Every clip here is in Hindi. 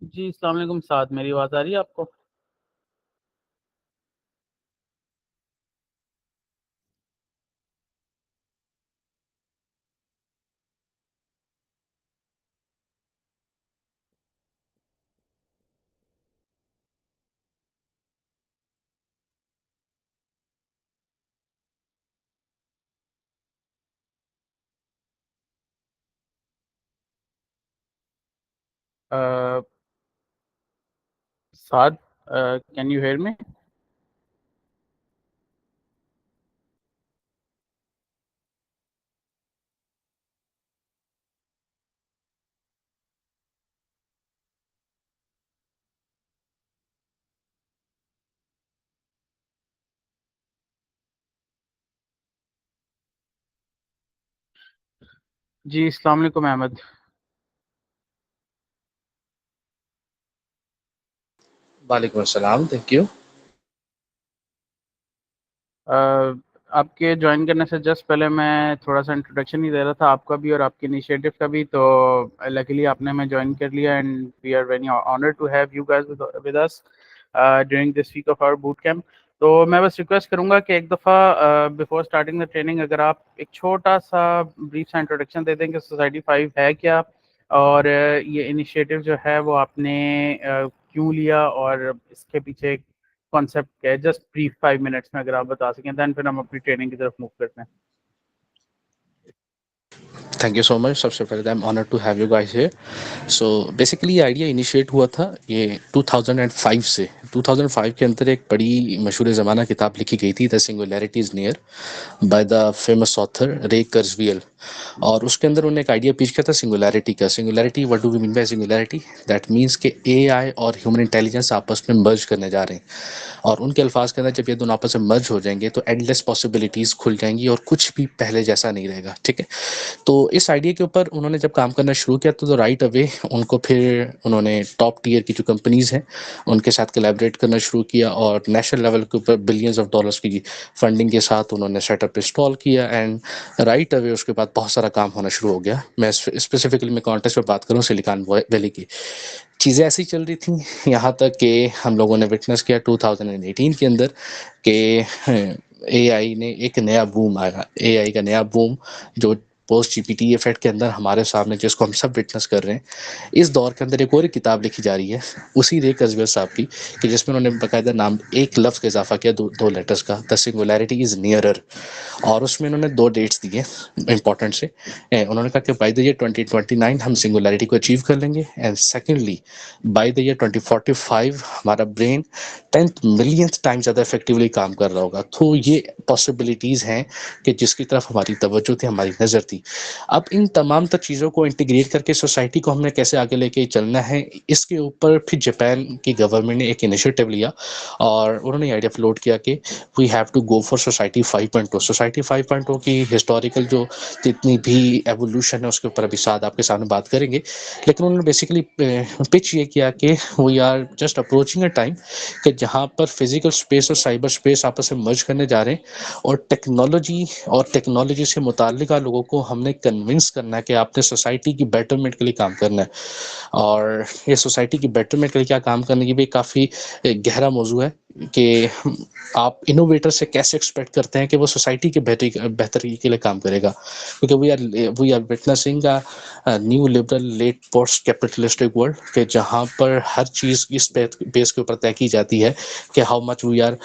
जी, अस्सलाम वालेकुम साद, मेरी आवाज़ आ रही है आपको? अ, साद, कैन यू हियर मी? जी, अस्सलाम वालेकुम अहमद। वालेकुम अस्सलाम, थैंक यू। अ, आपके जॉइन करने से जस्ट पहले मैं थोड़ा-सा इंट्रोडक्शन ही दे रहा था, आपका भी और आपके इनिशिएटिव का भी। तो लकीली आपने हमें जॉइन कर लिया and we are very honoured to have you guys with us during this week of our boot camp. तो मैं बस रिक्वेस्ट करूँगा कि एक दफ़ा बिफोर स्टार्टिंग द ट्रेनिंग अगर आप एक छोटा-सा ब्रीफ सा इंट्रोडक्शन दे दें कि सोसाइटी 5 है क्या? और ये इनिशिएटिव जो है वो आपने क्यों लिया और इसके पीछे कॉन्सेप्ट क्या है? जस्ट ब्रीफ 5 मिनट्स में अगर आप बता सकें, देन फिर हम अपनी ट्रेनिंग की तरफ मूव करते हैं। Thank you so much. सबसे पहले I am honoured to have you guys here. So basically ये आइडिया इनिशिएट हुआ था ये 2005 से। 2005 के अंदर एक बड़ी मशहूर ज़माना किताब लिखी गई थी, the singularity is near, by the famous author रे कर्जवियल। और उसके अंदर उन्होंने एक आइडिया पेश किया था सिंगुलैरिटी का। Singularity, what do we mean by singularity? That means कि एआई और ह्यूमन इंटेलिजेंस आपस में मर्ज करने जा रहे हैं, और उनके अल्फाज के अंदर जब ये दोनों आपस में मर्ज हो जाएंगे तो एंडलेस पॉसिबिलिटीज़ खुल जाएंगी और कुछ भी पहले जैसा नहीं रहेगा। ठीक है, तो इस आइडिया के ऊपर उन्होंने जब काम करना शुरू किया तो राइट अवे उनको फिर उन्होंने टॉप टियर की जो कंपनीज हैं उनके साथ कोलैबोरेट करना शुरू किया, और नेशनल लेवल के ऊपर बिलियंस ऑफ डॉलर्स की फंडिंग के साथ उन्होंने सेटअप इंस्टॉल किया। एंड राइट अवे उसके बाद बहुत सारा काम होना शुरू हो गया। मैं स्पेसिफिकली मैं कॉन्टेक्स्ट में बात करूँ सिलिकॉन वैली की, चीज़ें ऐसी चल रही थी यहाँ तक कि हम लोगों ने विटनेस किया 2018 के अंदर कि एआई ने एक नया बूम आया, एआई का नया बूम जो पोस्ट जीपीटी इफेक्ट के अंदर हमारे सामने जिसको हम सब विटनेस कर रहे हैं। इस दौर के अंदर एक और किताब लिखी जा रही है उसी रे कज़वियर साहब की, कि जिसमें उन्होंने बाकायदा नाम एक लफ्ज़ का इजाफा किया, दो लेटर्स का, द सिंगुलैरिटी इज़ नियरर। और उसमें उन्होंने दो डेट्स दिए इंपॉर्टेंट से। उन्होंने कहा कि बाय द ईयर 2029 हम सिंगुलैरिटी को अचीव कर लेंगे, and secondly by the year 2045 हमारा ब्रेन 10th मिलियंथ टाइम ज़्यादा इफेक्टिवली काम कर रहा होगा। तो ये पॉसिबिलिटीज़ हैं कि जिसकी तरफ हमारी तवज्जो थी, हमारी नज़र थी। अब इन तमाम तर चीज़ों को इंटीग्रेट करके सोसाइटी को हमने कैसे आगे लेके चलना है, इसके ऊपर फिर जापान की गवर्नमेंट ने एक इनिशिएटिव लिया और उन्होंने आइडिया फ्लोट किया कि we have to go for society 5.0। Society 5.0 की हिस्टोरिकल जो जितनी भी एवोल्यूशन है उसके ऊपर अभी साथ आपके सामने बात करेंगे, लेकिन उन्होंने बेसिकली पिच ये किया कि we are just approaching a time कि जहाँ पर फिजिकल स्पेस और साइबर स्पेस आपस में मर्ज करने जा रहे हैं, और टेक्नोलॉजी से मुताल्लिक लोगों को हमने कन्विंस करना है कि आपने सोसाइटी की बेटरमेंट के लिए काम करना है। और ये सोसाइटी की बेटरमेंट के लिए क्या काम करने की भी काफ़ी गहरा मौजू है कि आप इनोवेटर से कैसे एक्सपेक्ट करते हैं कि वो सोसाइटी के बेहतरी के लिए काम करेगा, क्योंकि we are witnessing new liberal late post capitalistic world के जहाँ पर हर चीज़ इस बेस के ऊपर तय की जाती है कि how much we are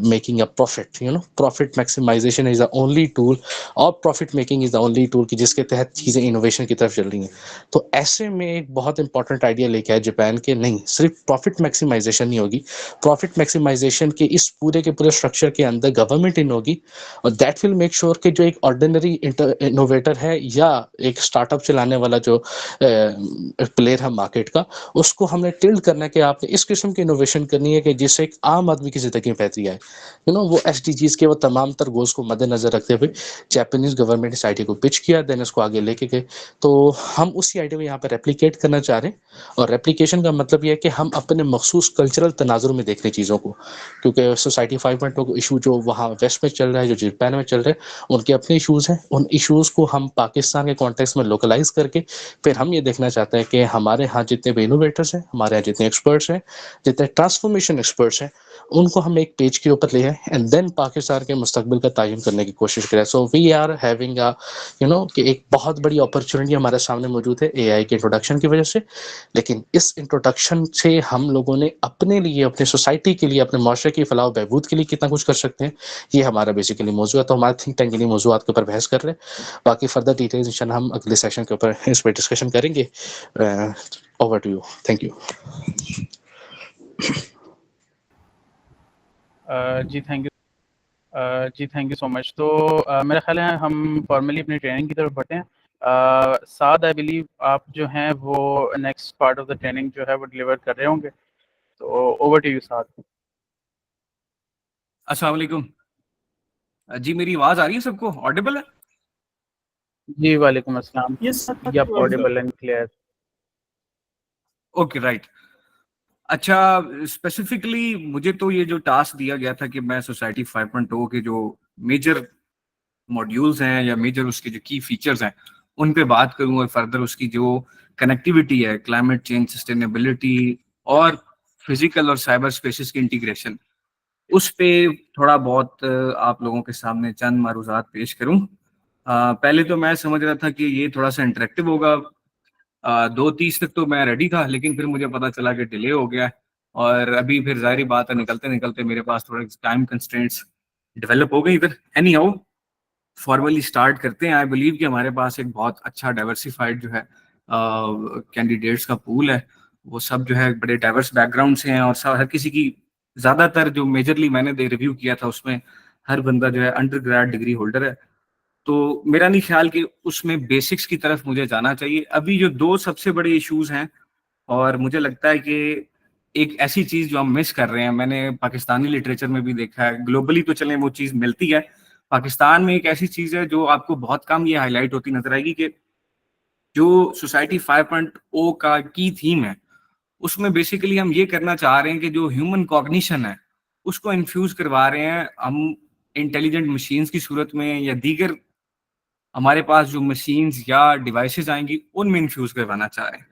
making a profit. Profit maximization is the only tool, और profit making is the only tool कि जिसके तहत चीज़ें इनोवेशन की तरफ चल रही हैं। तो ऐसे में एक बहुत इंपॉर्टेंट आइडिया लेके आए जापान के, नहीं सिर्फ प्रॉफिट मैक्सिमाइजेशन नहीं होगी, प्रॉफिट मैक्सिमाइजेशन के इस पूरे के पूरे स्ट्रक्चर के अंदर गवर्नमेंट इन होगी, और दैट विल मेक श्योर कि जो एक ऑर्डिनरी इनोवेटर है या एक स्टार्टअप चलाने वाला जो प्लेयर है मार्केट का, उसको हमने टिल्ड करना है कि आपने इस किस्म की इनोवेशन करनी है कि जिससे एक आम आदमी की जिंदगी में बेहतरी आए। वो एसडीजीज के वो तमाम तर गोल्स को मद्देनजर रखते हुए जापानीज गवर्नमेंट इस आइडिया को पिच पिच किया, देन इसको आगे लेके गए। तो हम उसी आइडिया को यहाँ पे रेप्लिकेट करना चाह रहे हैं, और रेप्लिकेशन का मतलब ये है कि हम अपने मखसूस कल्चरल तनाजुर में देख रहे हैं चीज़ों को, क्योंकि सोसाइटी 5.0 इशू जो वहाँ वेस्ट में चल रहा है, जो जापान में चल रहा है, उनके अपने इशूज़ हैं। उन इशूज़ को हम पाकिस्तान के कॉन्टेक्स्ट में लोकलाइज करके फिर हम ये देखना चाहते हैं कि हमारे यहाँ जितने भी इनोवेटर्स हैं, हमारे यहाँ जितने एक्सपर्ट्स हैं, जितने ट्रांसफॉर्मेशन एक्सपर्ट्स हैं, उनको हम एक पेज के ऊपर ले आए एंड देन पाकिस्तान के मुस्तकबिल का तयन करने की कोशिश करें। सो वी आर हैविंग कि एक बहुत बड़ी अपॉर्चुनिटी हमारे सामने मौजूद है एआई के इंट्रोडक्शन की वजह से। लेकिन इस इंट्रोडक्शन से हम लोगों ने अपने लिए, अपने सोसाइटी के लिए, अपने माशरे की फलाह बहबूद के लिए कितना कुछ कर सकते हैं, ये हमारा बेसिकली मौजूद है। तो हमारे थिंक टैंक इन्हीं मौजूद के ऊपर बहस कर रहे हैं। बाकी फर्दर डिटेल्स इंशाल्लाह हम अगले सेशन के ऊपर इस पर डिस्कशन करेंगे। Over to you, thank you. जी थैंक यू। जी थैंक यू सो मच। तो मेरा ख्याल है हम फॉर्मली अपनी ट्रेनिंग की तरफ बढ़ते हैं। साद आई बिलीव आप जो हैं वो next part of the training जो है वो डिलीवर कर रहे होंगे, तो ओवर टू यू साद। अस्सलाम वालेकुम। जी मेरी आवाज़ आ रही है, सबको ऑडिबल है? जी वालेकुम अस्सलाम। यस जी आप Audible and clear. Okay right. अच्छा, स्पेसिफिकली मुझे तो ये जो टास्क दिया गया था कि मैं सोसाइटी 5.0 के जो मेजर मॉड्यूल्स हैं या मेजर उसके जो की फीचर्स हैं उन पे बात करूं, और फर्दर उसकी जो कनेक्टिविटी है, क्लाइमेट चेंज, सस्टेनेबिलिटी और फिजिकल और साइबर स्पेसेस की इंटीग्रेशन, उस पे थोड़ा बहुत आप लोगों के सामने चंद मारूजात पेश करूं। पहले तो मैं समझ रहा था कि ये थोड़ा सा इंटरेक्टिव होगा। 2:30 तक तो मैं रेडी था, लेकिन फिर मुझे पता चला कि डिले हो गया, और अभी फिर जाहिर बात है निकलते निकलते मेरे पास थोड़ा टाइम कंस्ट्रेंट्स डेवलप हो गई इधर। एनी हाउ, फॉर्मली स्टार्ट करते हैं। आई बिलीव कि हमारे पास एक बहुत अच्छा डाइवर्सिफाइड जो है कैंडिडेट्स का पूल है। वो सब जो है बड़े डाइवर्स बैकग्राउंड से हैं, और सब हर किसी की, ज़्यादातर जो मेजरली मैंने रिव्यू किया था उसमें हर बंदा जो है अंडर ग्रेड डिग्री होल्डर है। तो मेरा नहीं ख्याल कि उसमें बेसिक्स की तरफ मुझे जाना चाहिए। अभी जो दो सबसे बड़े इश्यूज हैं, और मुझे लगता है कि एक ऐसी चीज जो हम मिस कर रहे हैं, मैंने पाकिस्तानी लिटरेचर में भी देखा है, ग्लोबली तो चलें वो चीज मिलती है, पाकिस्तान में एक ऐसी चीज है जो आपको बहुत कम ये हाईलाइट होती नजर आएगी, कि जो सोसाइटी 5.0 का की थीम है उसमें बेसिकली हम ये करना चाह रहे हैं कि जो ह्यूमन कॉग्निशन है उसको इन्फ्यूज करवा रहे हैं हम इंटेलिजेंट मशीन्स की सूरत में, या दीगर हमारे पास जो मशीन्स या डिवाइसेस आएंगी उनमें इन्फ्यूज करवाना चाह रहे हैं।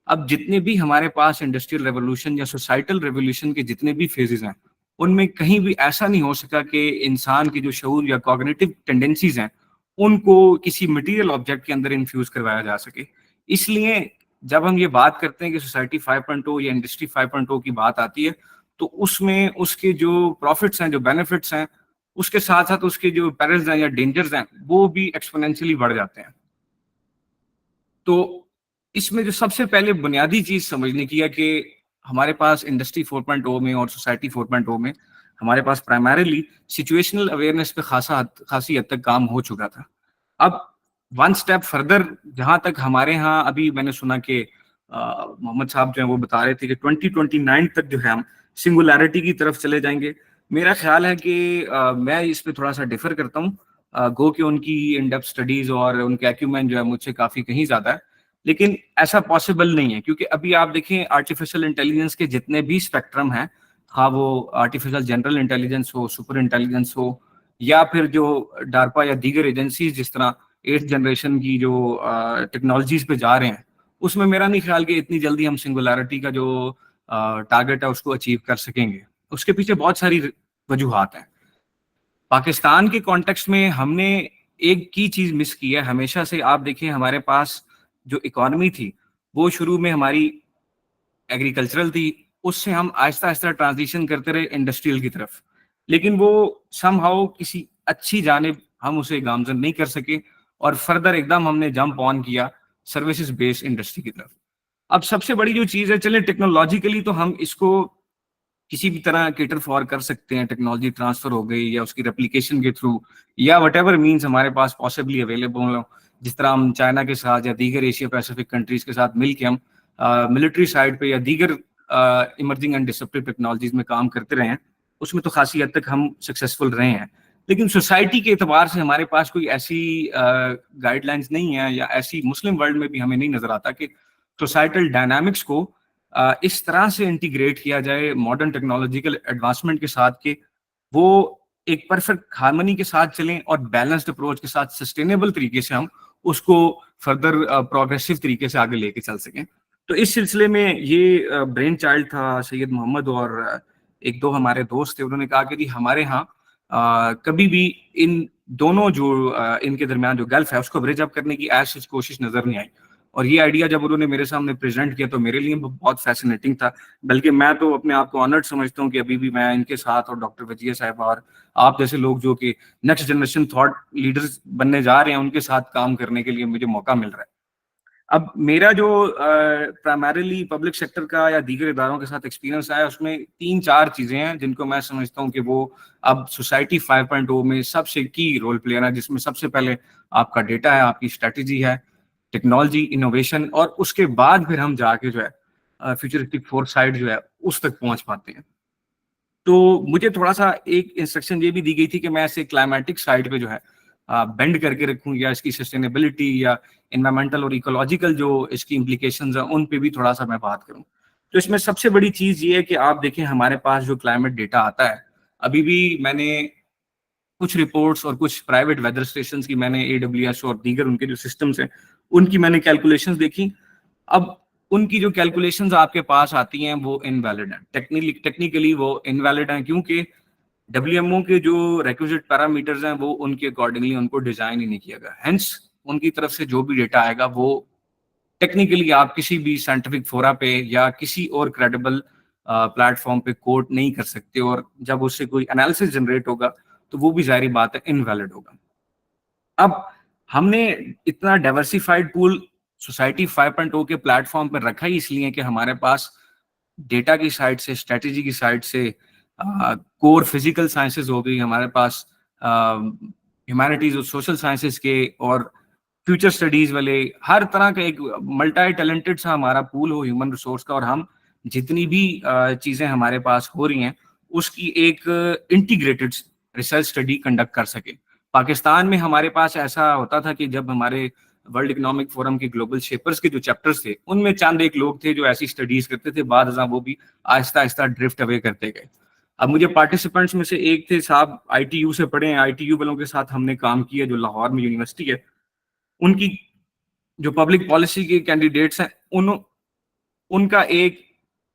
अब जितने भी हमारे पास इंडस्ट्रियल रेवोल्यूशन या सोसाइटल रेवोल्यूशन के जितने भी फेजेस हैं, उनमें कहीं भी ऐसा नहीं हो सका कि इंसान की जो शऊर या कॉग्निटिव टेंडेंसीज हैं उनको किसी मटेरियल ऑब्जेक्ट के अंदर इन्फ्यूज करवाया जा सके। इसलिए जब हम ये बात करते हैं कि सोसाइटी 5.0 या इंडस्ट्री 5.0 की बात आती है, तो उसमें उसके जो प्रॉफिट्स हैं, जो बेनिफिट्स हैं, उसके साथ साथ उसके जो पेरिल्स हैं या डेंजर्स हैं, वो भी एक्सपोनेंशियली बढ़ जाते हैं। तो इसमें जो सबसे पहले बुनियादी चीज समझने की है कि हमारे पास इंडस्ट्री 4.0 में और सोसाइटी 4.0 में हमारे पास प्राइमरीली सिचुएशनल अवेयरनेस पे खासी हद तक काम हो चुका था। अब वन स्टेप फर्दर, जहां तक हमारे यहाँ अभी मैंने सुना कि मोहम्मद साहब जो है वो बता रहे थे कि 2029 तक जो है हम सिंगुलैरिटी की तरफ चले जाएंगे। मेरा ख्याल है कि मैं इस पे थोड़ा सा डिफर करता हूँ, गो कि उनकी इन डेप्थ स्टडीज और उनके एक्यूमेंट जो है मुझसे काफी कहीं ज्यादा है, लेकिन ऐसा पॉसिबल नहीं है। क्योंकि अभी आप देखें आर्टिफिशियल इंटेलिजेंस के जितने भी स्पेक्ट्रम हैं, हाँ वो आर्टिफिशियल जनरल इंटेलिजेंस हो, सुपर इंटेलिजेंस हो, या फिर जो डार्पा या दीगर एजेंसीज जिस तरह 8th जनरेशन की जो टेक्नोलॉजीज पे जा रहे हैं, उसमें मेरा नहीं ख्याल कि इतनी जल्दी हम सिंगुलैरिटी का जो टारगेट है उसको अचीव कर सकेंगे। उसके पीछे बहुत सारी वजूहात हैं। पाकिस्तान के कॉन्टेक्स्ट में हमने एक की चीज मिस की है हमेशा से। आप देखें हमारे पास जो इकोनॉमी थी वो शुरू में हमारी एग्रीकल्चरल थी, उससे हम आहिस्ता आहिस्ता ट्रांजिशन करते रहे इंडस्ट्रियल की तरफ, लेकिन वो समहाउ किसी अच्छी जानिब हम उसे गामजन नहीं कर सके, और फर्दर एकदम हमने जंप ऑन किया सर्विसेज बेस्ड इंडस्ट्री की तरफ। अब सबसे बड़ी जो चीज है, चले टेक्नोलॉजिकली तो हम इसको किसी भी तरह केटर फॉर कर सकते हैं, टेक्नोलॉजी ट्रांसफर हो गई या उसकी रेप्लिकेशन के थ्रू या वट एवर मीन्स हमारे पास पॉसिबली अवेलेबल हो, जिस तरह हम चाइना के साथ या दीगर एशिया पैसिफिक कंट्रीज के साथ मिलकर हम मिलिट्री साइड पे या दीगर इमर्जिंग एंड डिसरप्टिव टेक्नोलॉजीज में काम करते रहे हैं, उसमें तो खासी हद तक हम सक्सेसफुल रहे हैं। लेकिन सोसाइटी के एतबार से हमारे पास कोई ऐसी गाइडलाइंस नहीं है, या ऐसी मुस्लिम वर्ल्ड में भी हमें नहीं नजर आता कि सोसाइटल डायनामिक्स को इस तरह से इंटीग्रेट किया जाए मॉडर्न टेक्नोलॉजिकल एडवांसमेंट के साथ कि वो एक परफेक्ट हार्मनी के साथ चलें और बैलेंस्ड अप्रोच के साथ सस्टेनेबल तरीके से हम उसको फर्दर प्रोग्रेसिव तरीके से आगे लेके चल सकें। तो इस सिलसिले में ये ब्रेन चाइल्ड था सैयद मोहम्मद और एक दो हमारे दोस्त थे। उन्होंने कहा कि जी हमारे यहाँ कभी भी इन दोनों जो इनके दरमियान जो गल्फ है उसको ब्रिज अप करने की ऐसी कोशिश नजर नहीं आई। और ये आइडिया जब उन्होंने मेरे सामने प्रेजेंट किया तो मेरे लिए बहुत फैसिनेटिंग था। बल्कि मैं तो अपने आप को ऑनर्ड समझता हूँ कि अभी भी मैं इनके साथ और डॉक्टर वजीर साहब और आप जैसे लोग जो कि नेक्स्ट जनरेशन थॉट लीडर्स बनने जा रहे हैं उनके साथ काम करने के लिए मुझे मौका मिल रहा है। अब मेरा जो प्राइमरीली पब्लिक सेक्टर का या दीगर इदारों के साथ एक्सपीरियंस आया उसमें 3-4 चीजें हैं जिनको मैं समझता हूँ कि वो अब सोसाइटी 5.0 में सबसे की रोल प्लेयर है, जिसमें सबसे पहले आपका डेटा है, आपकी स्ट्रेटेजी है, टेक्नोलॉजी, इनोवेशन, और उसके बाद फिर हम जाके जो है फ्यूचरिस्टिक फोरसाइट जो है उस तक पहुंच पाते हैं। तो मुझे थोड़ा सा एक इंस्ट्रक्शन ये भी दी गई थी कि मैं ऐसे क्लाइमेटिक साइड पे जो है बेंड करके रखूं, या इसकी सस्टेनेबिलिटी या एनवायरमेंटल और इकोलॉजिकल जो इसकी इम्प्लीकेशंस हैं उन पे भी थोड़ा सा मैं बात करूं। तो इसमें सबसे बड़ी चीज ये है कि आप देखें हमारे पास जो क्लाइमेट डेटा आता है, अभी भी मैंने कुछ रिपोर्ट्स और कुछ प्राइवेट वेदर स्टेशंस की मैंने AWS और दीगर उनके जो सिस्टम्स हैं उनकी मैंने कैलकुलेशंस देखी। अब उनकी जो कैलकुलेशंस आपके पास आती हैं वो इनवैलिड हैं, टेक्निकली वो इनवैलिड हैं, क्योंकि WMO के जो रिक्विजिट पैरामीटर्स हैं वो उनके अकॉर्डिंगली उनको डिजाइन ही नहीं किया गया। हेंस उनकी तरफ से जो भी डेटा आएगा वो टेक्निकली आप किसी भी साइंटिफिक फोरा पे या किसी और क्रेडिबल प्लेटफॉर्म पे कोट नहीं कर सकते, और जब उससे कोई एनालिसिस जनरेट होगा तो वो भी जाहिर बात है इनवैलिड होगा। अब हमने इतना डाइवर्सिफाइड पूल सोसाइटी 5.0 के प्लेटफॉर्म पर रखा ही इसलिए कि हमारे पास डेटा की साइड से, स्ट्रेटेजी की साइड से, कोर फिजिकल साइंसेस हो गई, हमारे पास ह्यूमैनिटीज और सोशल साइंसेस के और फ्यूचर स्टडीज वाले हर तरह का एक मल्टी टैलेंटेड सा हमारा पूल हो ह्यूमन रिसोर्स का, और हम जितनी भी चीजें हमारे पास हो रही हैं उसकी एक इंटीग्रेटेड रिसर्च स्टडी कंडक्ट कर सके। पाकिस्तान में हमारे पास ऐसा होता था कि जब हमारे वर्ल्ड इकोनॉमिक फोरम के ग्लोबल शेपर्स के जो चैप्टर्स थे उनमें चंद एक लोग थे जो ऐसी स्टडीज करते थे, बाद वो भी आहिस्ता आहिस्ता ड्रिफ्ट अवे करते गए। अब मुझे पार्टिसिपेंट्स में से एक थे साहब, ITU से पढ़े हैं, ITU वालों के साथ हमने काम किया जो लाहौर में यूनिवर्सिटी है। उनकी जो पब्लिक पॉलिसी के कैंडिडेट्स हैं उनका एक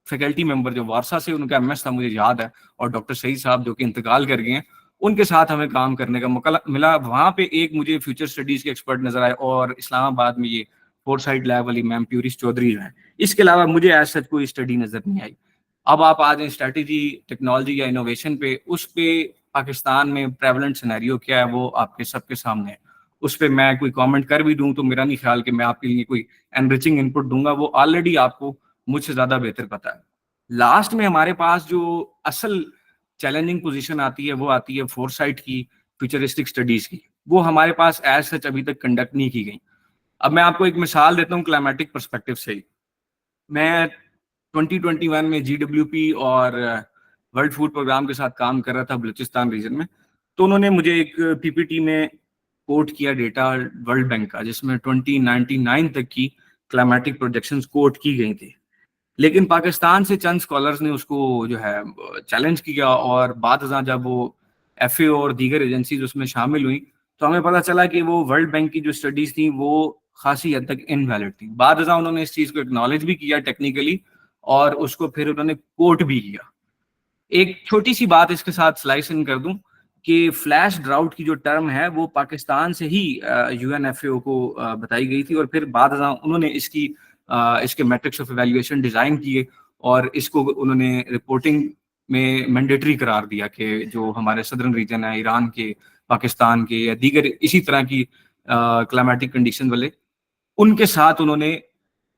फैकल्टी मेंबर जो वारसा से उनका MS था मुझे याद है, और डॉक्टर सईद साहब जो कि इंतकाल कर गए हैं, उनके साथ हमें काम करने का मौका मिला। वहां पे एक मुझे फ्यूचर स्टडीज के एक्सपर्ट नजर आए, और इस्लामाबाद में ये फोरसाइट लैब वाली मैम प्यूरिस चौधरी जो है। इसके अलावा मुझे ऐसा सच कोई स्टडी नजर नहीं आई। अब आप आ जाए स्ट्रेटेजी, टेक्नोलॉजी या इनोवेशन पे, उस पे पाकिस्तान में प्रेवलेंट सिनेरियो क्या है वो आपके सबके सामने है। उस पर मैं कोई कमेंट कर भी दूं तो मेरा नहीं ख्याल कि मैं आपके लिए कोई एनरिचिंग इनपुट दूंगा, वो ऑलरेडी आपको मुझसे ज्यादा बेहतर पता है। लास्ट में हमारे पास जो असल चैलेंजिंग पोजीशन आती है वो आती है फोरसाइट की, फ्यूचरिस्टिक स्टडीज की। वो हमारे पास एज सच अभी तक कंडक्ट नहीं की गई। अब मैं आपको एक मिसाल देता हूँ क्लाइमेटिक पर्सपेक्टिव से ही। मैं 2021 में GWP और वर्ल्ड फूड प्रोग्राम के साथ काम कर रहा था बलूचिस्तान रीजन में। तो उन्होंने मुझे एक PPT में कोट किया डेटा वर्ल्ड बैंक का, जिसमें 2099 तक की क्लाइमेटिक प्रोजेक्शंस कोट की गई थी। लेकिन पाकिस्तान से चंद स्कॉलर्स ने उसको जो है चैलेंज किया, और बाद जब वो FAO और दीगर एजेंसीज उसमें शामिल हुई तो हमें पता चला कि वो वर्ल्ड बैंक की जो स्टडीज थी वो खासी हद तक इनवैलिड थी। बाद उन्होंने इस चीज को एक्नॉलेज भी किया टेक्निकली, और उसको फिर उन्होंने कोट भी किया। एक छोटी सी बात इसके साथ स्लाइस इन कर दूं कि फ्लैश ड्राउट की जो टर्म है वो पाकिस्तान से ही UNFAO को बताई गई थी, और फिर बाद उन्होंने इसके मैट्रिक्स ऑफ इवैल्यूएशन डिजाइन किए, और इसको उन्होंने रिपोर्टिंग में मैंडेटरी करार दिया कि जो हमारे सदर्न रीजन है, ईरान के, पाकिस्तान के या दीगर इसी तरह की क्लाइमेटिक कंडीशन वाले, उनके साथ उन्होंने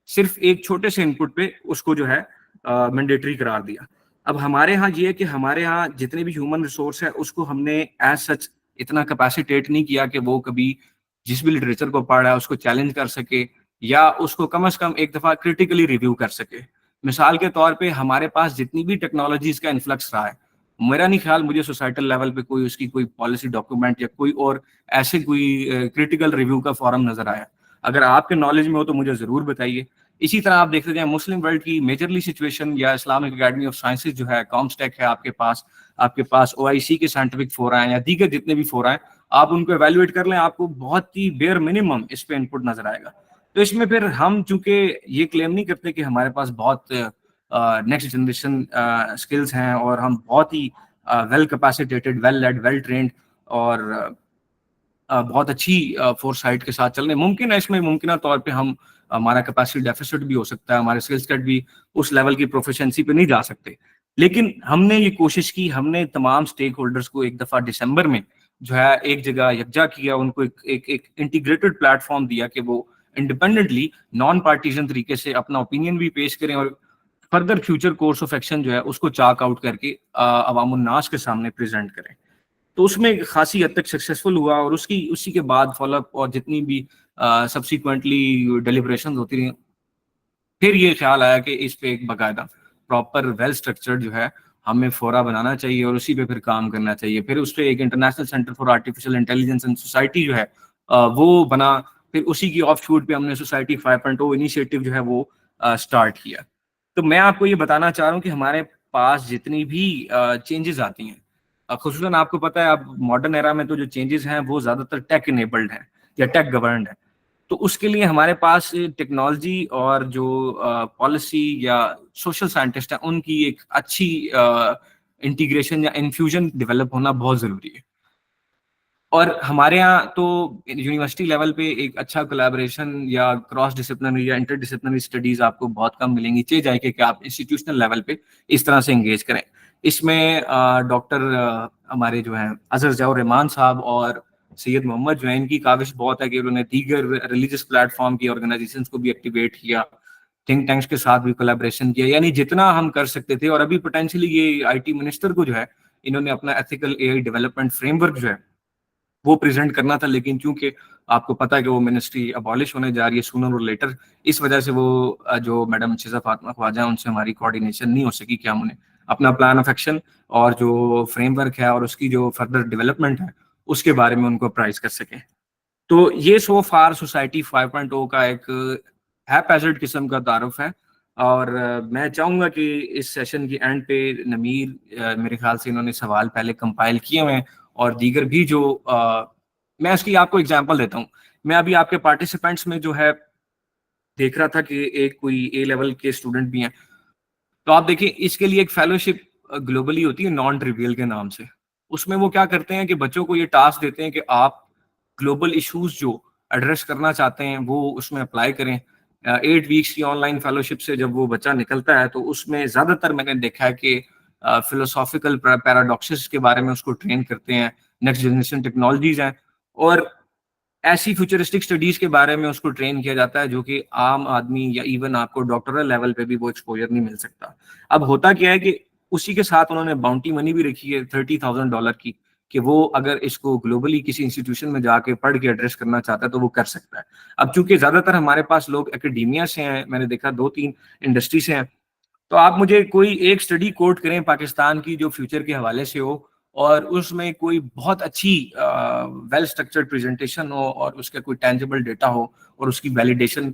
सिर्फ एक छोटे से इनपुट पे उसको जो है मैंडेटरी करार दिया। अब हमारे यहाँ ये है कि हमारे यहाँ जितने भी ह्यूमन रिसोर्स है उसको हमने एज सच इतना कैपेसिटेट नहीं किया कि वो कभी जिस भी लिटरेचर को पढ़ रहा है उसको चैलेंज कर सके, या उसको कम से कम एक दफा क्रिटिकली रिव्यू कर सके। मिसाल के तौर पे हमारे पास जितनी भी टेक्नोलॉजीज का इन्फ्लक्स रहा है मेरा नहीं ख्याल मुझे सोसाइटल लेवल पे कोई उसकी कोई पॉलिसी डॉक्यूमेंट या कोई और ऐसे कोई क्रिटिकल रिव्यू का फॉरम नजर आया। अगर आपके नॉलेज में हो तो मुझे जरूर बताइए। इसी तरह आप देखते जाए मुस्लिम वर्ल्ड की मेजरली सिचुएशन या इस्लामिक अकेडमी ऑफ साइंसेज जो है, कॉम्स्टेक है आपके पास OIC के साइंटिफिक फोरा हैं या दीगर जितने भी फोरा हैं, आप उनको एवेल्युएट कर लें, आपको बहुत ही बेयर मिनिमम इस पे इनपुट नजर आएगा। तो इसमें फिर हम चूंकि ये क्लेम नहीं करते कि हमारे पास बहुत नेक्स्ट जनरेशन स्किल्स हैं और हम बहुत ही well capacitated, well led, well trained और बहुत अच्छी फोरसाइट के साथ चल रहे हैं। मुमकिन है इसमें मुमकिन तौर पे हम हमारा कैपेसिटी डेफिसिट भी हो सकता है, हमारे स्किल सेट भी उस लेवल की प्रोफिशिएंसी पे नहीं जा सकते। लेकिन हमने ये कोशिश की, हमने तमाम स्टेक होल्डर्स को एक दफा दिसंबर में जो है एक जगह यकजा किया, उनको एक इंटीग्रेटेड प्लेटफॉर्म दिया कि वो इंडिपेंडेंटली नॉन पार्टीजन तरीके से अपना ओपिनियन भी पेश करें और further future course of action जो है उसको चाक आउट करके अवामुन्नास के सामने प्रेजेंट करें। तो उसमें खासी हद तक सक्सेसफुल हुआ और उसी के बाद फॉलोअप और जितनी भी सब्सिक्वेंटली डेलिब्रेशन होती रही, फिर ये ख्याल आया कि इस पे एक बाकायदा प्रॉपर वेल स्ट्रक्चर्ड जो है हमें फोरा बनाना चाहिए और उसी पे फिर काम करना चाहिए। फिर उस पर एक international centre for artificial intelligence and society जो है वो बना। फिर उसी की ऑफ शूट पे हमने सोसाइटी 5.0 इनिशिएटिव जो है वो स्टार्ट किया। तो मैं आपको ये बताना चाह रहा हूँ कि हमारे पास जितनी भी चेंजेस आती हैं, खुसूसन आपको पता है अब मॉडर्न एरा में तो जो चेंजेस हैं वो ज्यादातर टेक इनेबल्ड हैं या टेक गवर्नड है। तो उसके लिए हमारे पास टेक्नोलॉजी और जो पॉलिसी या सोशल साइंटिस्ट हैं उनकी एक अच्छी इंटीग्रेशन या इन्फ्यूजन डेवलप होना बहुत जरूरी है। और हमारे यहाँ तो यूनिवर्सिटी लेवल पे एक अच्छा कोलैबोरेशन या क्रॉस डिसिप्लिनरी या इंटर डिसिप्लिनरी स्टडीज आपको बहुत कम मिलेंगी, चाहिए जाए कि आप इंस्टीट्यूशनल लेवल पे इस तरह से एंगेज करें। इसमें डॉक्टर हमारे जो हैं अजहर जौहर रहमान साहब और सैयद मोहम्मद जो है, इनकी काविश बहुत है कि उन्होंने दीगर रिलीजियस प्लेटफॉर्म की ऑर्गेनाइजेशन को भी एक्टिवेट किया, थिंक टैंक्स के साथ भी कोलैबोरेशन किया, यानी जितना हम कर सकते थे। और अभी पोटेंशियली ये IT मिनिस्टर को जो है इन्होंने अपना एथिकल AI डेवलपमेंट फ्रेमवर्क जो है वो प्रेजेंट करना था, लेकिन चूंकि आपको पता है कि वो मिनिस्ट्री अबॉलिश होने जा रही है सूनर और लेटर, इस वजह से वो जो मैडम शिजा फातिमा ख्वाजा है उनसे हमारी कोऑर्डिनेशन नहीं हो सकी कि हम उन्हें अपना प्लान ऑफ एक्शन और जो फ्रेमवर्क है और उसकी जो फर्दर डेवलपमेंट है उसके बारे में उनको अप्राइज कर सकें। तो ये सो फार सोसाइटी 5.0 का एक हैपहैज़र्ड किस्म का तारुफ है। और मैं चाहूंगा कि इस सेशन की एंड पे नमीर, मेरे ख्याल से इन्होंने सवाल पहले कंपाइल किए हुए हैं और दीगर भी जो मैं उसकी आपको एग्जांपल देता हूँ। मैं अभी आपके पार्टिसिपेंट्स में जो है देख रहा था कि एक कोई A लेवल के स्टूडेंट भी हैं। तो आप देखिए इसके लिए एक फेलोशिप ग्लोबली होती है नॉन ट्रिवियल के नाम से। उसमें वो क्या करते हैं कि बच्चों को ये टास्क देते हैं कि आप ग्लोबल इश्यूज जो एड्रेस करना चाहते हैं वो उसमें अप्लाई करें। 8 वीक्स की ऑनलाइन फेलोशिप से जब वो बच्चा निकलता है तो उसमें ज्यादातर मैंने देखा है कि फिलोसॉफिकल पैराडॉक्सेस के बारे में उसको ट्रेन करते हैं, नेक्स्ट जनरेशन टेक्नोलॉजीज हैं और ऐसी फ्यूचरिस्टिक स्टडीज के बारे में उसको ट्रेन किया जाता है जो कि आम आदमी या इवन आपको डॉक्टरल लेवल पे भी वो एक्सपोजर नहीं मिल सकता। अब होता क्या है कि उसी के साथ उन्होंने बाउंटी मनी भी रखी है $30,000 की, कि वो अगर इसको ग्लोबली किसी इंस्टीट्यूशन में जाके पढ़ के एड्रेस करना चाहता है तो वो कर सकता है। अब चूंकि ज्यादातर हमारे पास लोग एकेडमिया से हैं, मैंने देखा 2-3 इंडस्ट्री से हैं, तो आप मुझे कोई एक स्टडी कोट करें पाकिस्तान की जो फ्यूचर के हवाले से हो और उसमें कोई बहुत अच्छी वेल स्ट्रक्चर्ड प्रेजेंटेशन हो और उसका कोई टेंजिबल डेटा हो और उसकी वैलिडेशन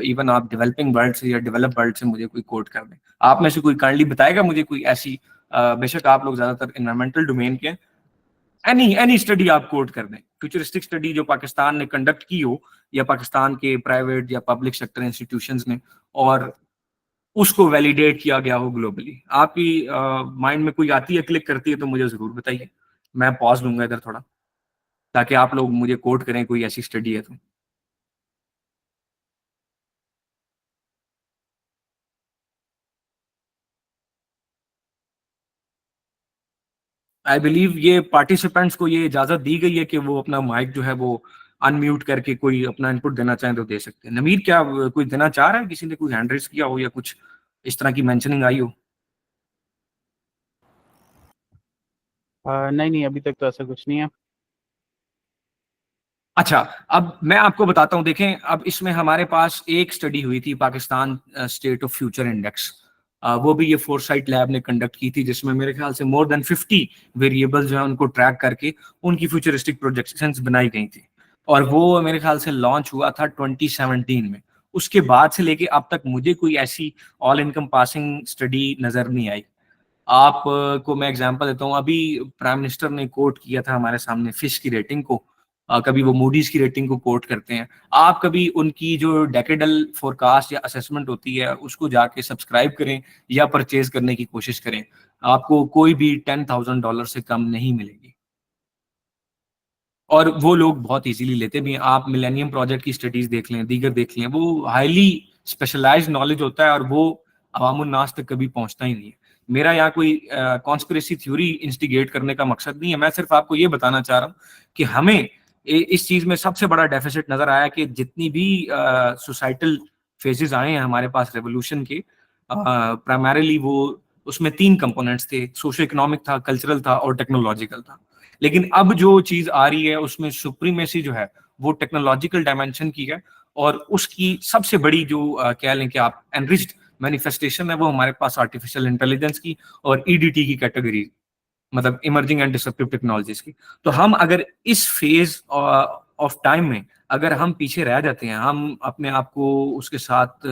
इवन आप डेवलपिंग वर्ल्ड से या डेवलप वर्ल्ड से मुझे कोई कोट कर दें। आप में से कोई काइंडली बताएगा मुझे कोई ऐसी, बेशक आप लोग ज्यादातर एनवायरमेंटल डोमेन के, एनी स्टडी आप कोट कर दें, फ्यूचरिस्टिक स्टडी जो पाकिस्तान ने कंडक्ट की हो या पाकिस्तान के प्राइवेट या पब्लिक सेक्टर इंस्टीट्यूशंस ने और उसको वैलिडेट किया गया हो ग्लोबली। आपकी माइंड में कोई आती है, क्लिक करती है तो मुझे जरूर बताइए। मैं पॉज लूंगा इधर थोड़ा ताकि आप लोग मुझे कोट करें कोई ऐसी स्टडी है तो। आई बिलीव ये पार्टिसिपेंट्स को ये इजाजत दी गई है कि वो अपना माइक जो है वो अनम्यूट करके कोई अपना इनपुट देना चाहें तो दे सकते हैं। नमीर क्या कोई देना चाह रहा है? किसी ने कोई हैंड रेस किया हो या कुछ इस तरह की मेंशनिंग आई हो? नहीं नहीं, अभी तक तो ऐसा कुछ नहीं है। अच्छा, अब मैं आपको बताता हूं। देखें, अब इसमें हमारे पास एक स्टडी हुई थी, Pakistan state of future index, वो भी ये फोरसाइट लैब ने कंडक्ट की थी, जिसमें मेरे ख्याल से मोर देन 50 वेरिएबल्स जो है उनको ट्रैक करके उनकी फ्यूचरिस्टिक प्रोजेक्शंस बनाई गई थी। और वो मेरे ख्याल से लॉन्च हुआ था 2017 में। उसके बाद से लेके अब तक मुझे कोई ऐसी ऑल इनकम पासिंग स्टडी नजर नहीं आई। आप को मैं एग्जांपल देता हूँ, अभी प्राइम मिनिस्टर ने कोट किया था हमारे सामने फिश की रेटिंग को, कभी वो मूडीज की रेटिंग को कोट करते हैं। आप कभी उनकी जो डेकेडल फोरकास्ट या असेसमेंट होती है उसको जाके सब्सक्राइब करें या परचेज करने की कोशिश करें, आपको कोई भी $10,000 से कम नहीं मिलेगी। और वो लोग बहुत इजीली लेते भी हैं। आप मिलेनियम प्रोजेक्ट की स्टडीज देख लें, दीगर देख लें, वो हाईली स्पेशलाइज्ड नॉलेज होता है और वो अवामुन नास तक कभी पहुंचता ही नहीं है। मेरा यहाँ कोई कॉन्स्पिरेसी थ्योरी इंस्टिगेट करने का मकसद नहीं है, मैं सिर्फ आपको ये बताना चाह रहा हूँ कि हमें इस चीज में सबसे बड़ा डेफिसिट नजर आया कि जितनी भी सोसाइटल फेजेस आए हैं हमारे पास रेवोल्यूशन के, प्राइमरीली वो उसमें 3 कंपोनेंट्स थे, सोशो इकोनॉमिक था, कल्चरल था और टेक्नोलॉजिकल था। लेकिन अब जो चीज आ रही है उसमें सुप्रीमेसी जो है वो टेक्नोलॉजिकल डायमेंशन की है, और उसकी सबसे बड़ी जो कह लें कि आप एनरिच्ड मैनिफेस्टेशन है वो हमारे पास आर्टिफिशियल इंटेलिजेंस की और ईडीटी की कैटेगरी, मतलब इमर्जिंग एंड डिसरप्टिव टेक्नोलॉजीज की। तो हम अगर इस फेज ऑफ टाइम में अगर हम पीछे रह जाते हैं, हम अपने आप को उसके साथ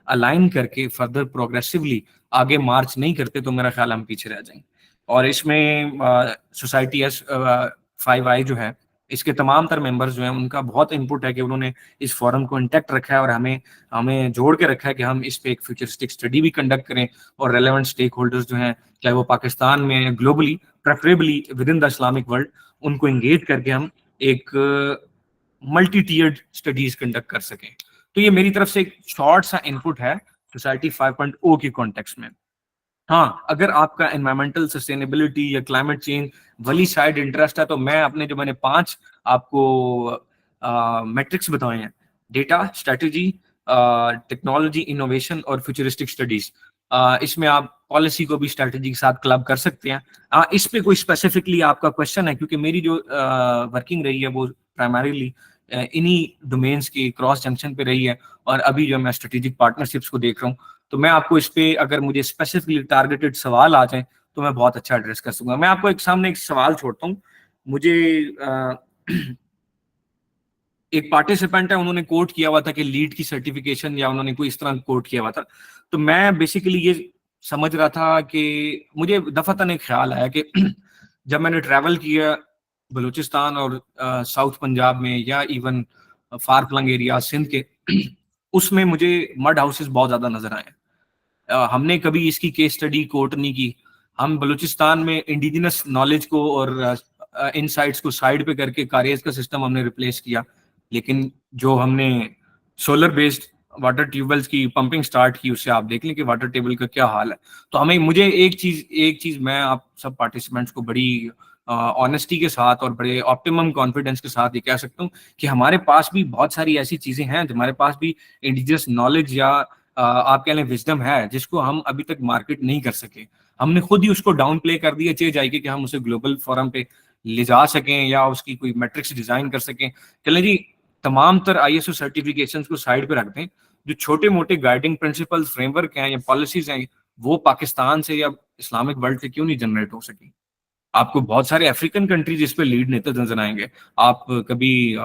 अलाइन करके फर्दर प्रोग्रेसिवली आगे मार्च नहीं करते, तो मेरा ख्याल हम पीछे रह जाएंगे। और इसमें सोसाइटी एस 5i जो है, इसके तमाम तर मेंबर्स जो हैं उनका बहुत इनपुट है कि उन्होंने इस फोरम को इंटैक्ट रखा है और हमें जोड़ के रखा है कि हम इस पे एक फ्यूचरिस्टिक स्टडी भी कंडक्ट करें और रेलेवेंट स्टेक होल्डर्स जो हैं, चाहे वो पाकिस्तान में, globally, preferably with in the Islamic world, उनको एंगेज करके हम एक मल्टी टीयर्ड स्टडीज कंडक्ट कर सकें। तो ये मेरी तरफ से एक शॉर्ट सा इनपुट है सोसाइटी 5.0 के कॉन्टेक्स्ट में। हाँ, अगर आपका एनवायरमेंटल सस्टेनेबिलिटी या क्लाइमेट चेंज वाली साइड इंटरेस्ट है, तो मैं अपने जो मैंने 5 आपको मैट्रिक्स बताए हैं, डेटा, स्ट्रेटजी, टेक्नोलॉजी, इनोवेशन और फ्यूचरिस्टिक स्टडीज, इसमें आप पॉलिसी को भी स्ट्रेटजी के साथ क्लब कर सकते हैं। इस पे कोई स्पेसिफिकली आपका क्वेश्चन है, क्योंकि मेरी जो वर्किंग रही है वो प्राइमरीली इन्हीं डोमेन्स की क्रॉस जंक्शन पे रही है, और अभी जो मैं स्ट्रेटेजिक पार्टनरशिप्स को देख रहा हूँ, तो मैं आपको इस पे अगर मुझे स्पेसिफिकली टारगेटेड सवाल आ जाए तो मैं बहुत अच्छा एड्रेस कर सकूंगा। मैं आपको सामने एक सवाल छोड़ता हूँ। मुझे एक पार्टिसिपेंट है, उन्होंने कोट किया हुआ था कि लीड की सर्टिफिकेशन, या उन्होंने कोई इस तरह कोट किया हुआ था। तो मैं बेसिकली ये समझ रहा था कि मुझे दफातन एक ख्याल आया कि जब मैंने ट्रैवल किया बलूचिस्तान और साउथ पंजाब में, या even far flung area Sindh के, उसमें मुझे मड हाउसेस बहुत ज्यादा नजर आए। हमने कभी इसकी केस स्टडी कोट नहीं की। हम बलूचिस्तान में इंडिजिनस नॉलेज को और इनसाइट्स को साइड पे करके कारेज का सिस्टम हमने रिप्लेस किया, लेकिन जो हमने सोलर बेस्ड वाटर ट्यूबवेल्स की पंपिंग स्टार्ट की, उससे आप देख लें कि वाटर टेबल का क्या हाल है। तो हमें मुझे एक चीज मैं आप सब पार्टिसिपेंट्स को बड़ी ऑनेस्टी के साथ और बड़े ऑप्टिमम कॉन्फिडेंस के साथ ये कह सकता हूँ कि हमारे पास भी बहुत सारी ऐसी चीजें हैं, हमारे पास भी इंडिजिनस नॉलेज या आप कह लें विजडम है, जिसको हम अभी तक मार्केट नहीं कर सके। हमने खुद ही उसको डाउन प्ले कर दिया चे जाएगी कि हम उसे ग्लोबल फोरम पे ले जा सकें या उसकी कोई मैट्रिक्स डिजाइन कर सकें। चलें जी, तमाम तर ISO सर्टिफिकेशंस को साइड पे रख दें, जो छोटे मोटे गाइडिंग प्रिंसिपल फ्रेमवर्क हैं या पॉलिसीज हैं, वो पाकिस्तान से या इस्लामिक वर्ल्ड से क्यों नहीं जनरेट हो सकी? आपको बहुत सारे अफ्रीकन कंट्रीज इस पे लीड नेता नजर आएंगे। आप कभी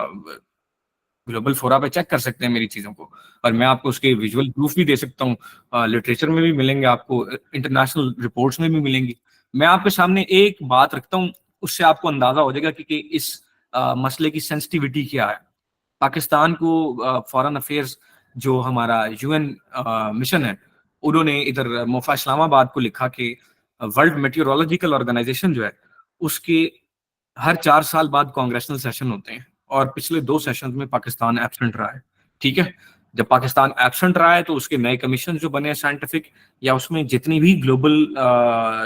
ग्लोबल फोरा पे चेक कर सकते हैं मेरी चीजों को, और मैं आपको उसके विजुअल प्रूफ भी दे सकता हूँ। लिटरेचर में भी मिलेंगे आपको, इंटरनेशनल रिपोर्ट्स में भी मिलेंगी। मैं आपके सामने एक बात रखता हूँ, उससे आपको अंदाजा हो जाएगा कि इस मसले की सेंसिटिविटी क्या है। पाकिस्तान को फॉरेन अफेयर्स जो हमारा UN मिशन है, उन्होंने इधर मोफा इस्लामाबाद को लिखा कि वर्ल्ड मेट्रोलॉजिकल ऑर्गेनाइजेशन जो है, उसके हर 4 साल बाद कांग्रेशनल सेशन होते हैं, और पिछले 2 सेशंस में पाकिस्तान एब्सेंट रहा है। ठीक है, जब पाकिस्तान एब्सेंट रहा है तो उसके नए कमीशन जो बने हैं साइंटिफिक, या उसमें जितनी भी ग्लोबल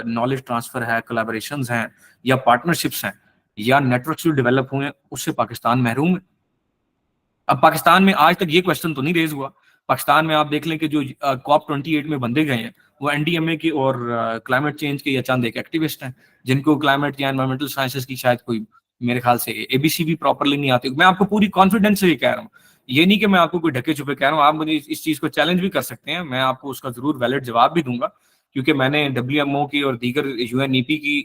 नॉलेज ट्रांसफर है, कोलैबोरेशंस हैं या पार्टनरशिप्स हैं या नेटवर्क्स जो डेवलप हुए हैं, उससे पाकिस्तान महरूम है। अब पाकिस्तान में आज तक ये क्वेश्चन तो नहीं रेज हुआ। पाकिस्तान में आप देख लें कि जो COP28 में बंदे गए हैं, वो NDMA के और क्लाइमेट चेंज के या चंद एक एक्टिविस्ट हैं, जिनको क्लाइमेट या एनवायरमेंटल साइंसेस की शायद कोई, मेरे ख्याल से ABC भी प्रॉपरली नहीं आती। मैं आपको पूरी कॉन्फिडेंस से ये कह रहा हूँ, ये नहीं कि मैं आपको कोई ढके छुपे कह रहा हूँ। आप मुझे इस चीज को चैलेंज भी कर सकते हैं, मैं आपको उसका जरूर वैलिड जवाब भी दूंगा क्योंकि मैंने WMO की और दीगर UNEP की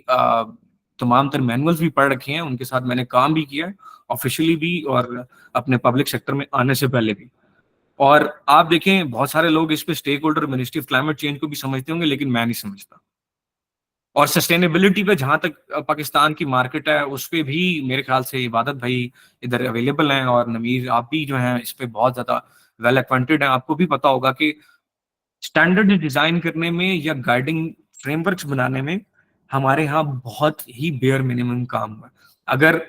तमाम तर मैनुअल्स भी पढ़ रखे हैं, उनके साथ मैंने काम भी किया है ऑफिशियली भी और अपने पब्लिक सेक्टर में आने से पहले भी। और आप देखें बहुत सारे लोग इस पे stake holder ministry of climate change को भी समझते होंगे, लेकिन मैं नहीं समझता। और सस्टेनेबिलिटी पे जहां तक पाकिस्तान की मार्केट है उस पे भी मेरे ख्याल से इबादत भाई इधर अवेलेबल हैं, और नमीर आप भी जो हैं इस पे बहुत ज्यादा वेल एक्वेंटेड हैं। आपको भी पता होगा कि स्टैंडर्ड डिजाइन करने में या गाइडिंग फ्रेमवर्क्स बनाने में हमारे यहाँ बहुत ही बेयर मिनिमम काम हुआ। अगर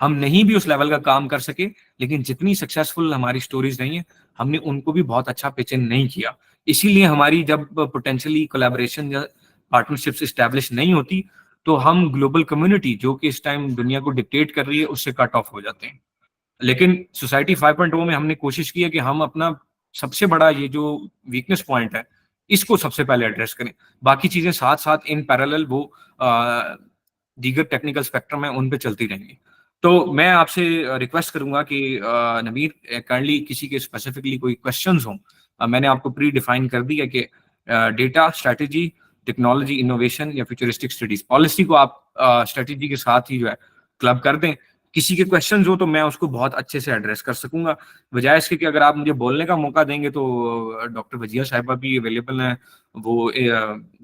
हम नहीं भी उस लेवल का काम कर सके, लेकिन जितनी सक्सेसफुल हमारी स्टोरीज रही हैं हमने उनको भी बहुत अच्छा पिच इन नहीं किया। इसीलिए हमारी जब पोटेंशियली कोलैबोरेशन या पार्टनरशिप्स इस्टेब्लिश नहीं होती तो हम ग्लोबल कम्युनिटी जो कि इस टाइम दुनिया को डिक्टेट कर रही है उससे कट ऑफ हो जाते हैं। लेकिन सोसाइटी 5.0 में हमने कोशिश की है कि हम अपना सबसे बड़ा ये जो वीकनेस पॉइंट है इसको सबसे पहले एड्रेस करें, बाकी चीजें साथ साथ इन पैरेलल वो दीगर टेक्निकल स्पेक्ट्रम है उन पे चलती रहेंगी। तो मैं आपसे रिक्वेस्ट करूंगा कि नवीर काइंडली किसी के स्पेसिफिकली कोई क्वेश्चंस हों। मैंने आपको प्री डिफाइन कर दिया कि डेटा, स्ट्रैटेजी, टेक्नोलॉजी, इनोवेशन या फ्यूचरिस्टिक स्टडीज, पॉलिसी को आप स्ट्रैटेजी के साथ ही जो है क्लब कर दें। किसी के क्वेश्चंस हो तो मैं उसको बहुत अच्छे से एड्रेस कर सकूंगा, बजाय इसके कि अगर आप मुझे बोलने का मौका देंगे तो डॉक्टर वजिया साहिबा भी अवेलेबल हैं, वो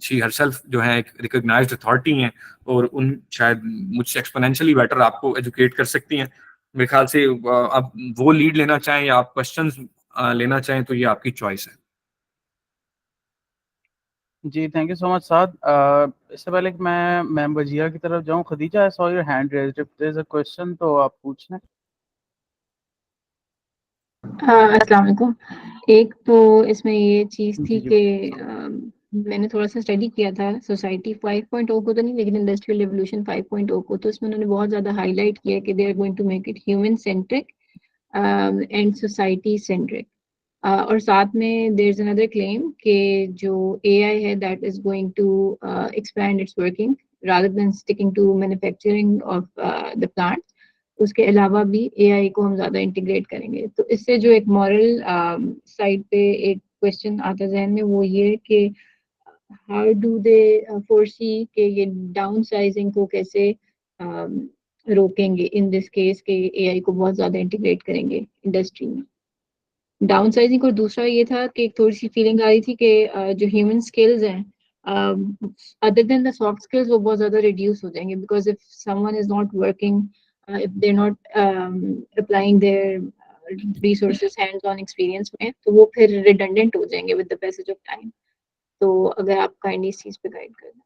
शी हरसेल्फ जो है एक रिकॉग्नाइज्ड अथॉरिटी हैं और उन शायद मुझसे एक्सपोनेंशियली बेटर आपको एजुकेट कर सकती हैं। मेरे ख्याल से आप वो लीड लेना चाहें या आप क्वेश्चंस लेना चाहें तो ये आपकी चॉइस है। जी thank you so much Saad. इससे पहले कि मैं मैम वजिया की तरफ जाऊं, Khadija I saw your hand raised, if there is a question तो आप पूछ लें। अस्सलाम वालेकुम। एक तो इसमें ये चीज़ थी जी कि मैंने थोड़ा सा स्टडी किया था सोसाइटी 5.0 को तो नहीं, लेकिन इंडस्ट्रियल रेवोल्यूशन 5.0 को, तो इसमें उन्होंने बहुत ज़्यादा हाईलाइट किया कि they are going to make it human centric and society centric. और साथ में देयर इज अनदर क्लेम कि जो AI है that is going to expand its working rather than sticking to manufacturing of the plant. उसके अलावा भी AI को हम ज़्यादा इंटीग्रेट करेंगे। तो इससे जो एक मॉरल साइड पे एक क्वेश्चन आता जहन में वो ये कि हाउ डू दे फोरसी कि ये डाउन साइजिंग को कैसे रोकेंगे इन दिस केस के AI को बहुत ज़्यादा इंटीग्रेट करेंगे इंडस्ट्री में। Down sizing. और दूसरा ये था कि एक थोड़ी सी फीलिंग आ रही थी कि जो ह्यूमन स्किल्स हैं other than the soft skills वो बहुत ज़्यादा रिड्यूस हो जाएंगे, because if someone is not working, if they're not applying their resources hands on experience में, तो वो फिर redundant हो जाएंगे with the passage of time। तो अगर आप काइंडली इस चीज पे गाइड कर दें।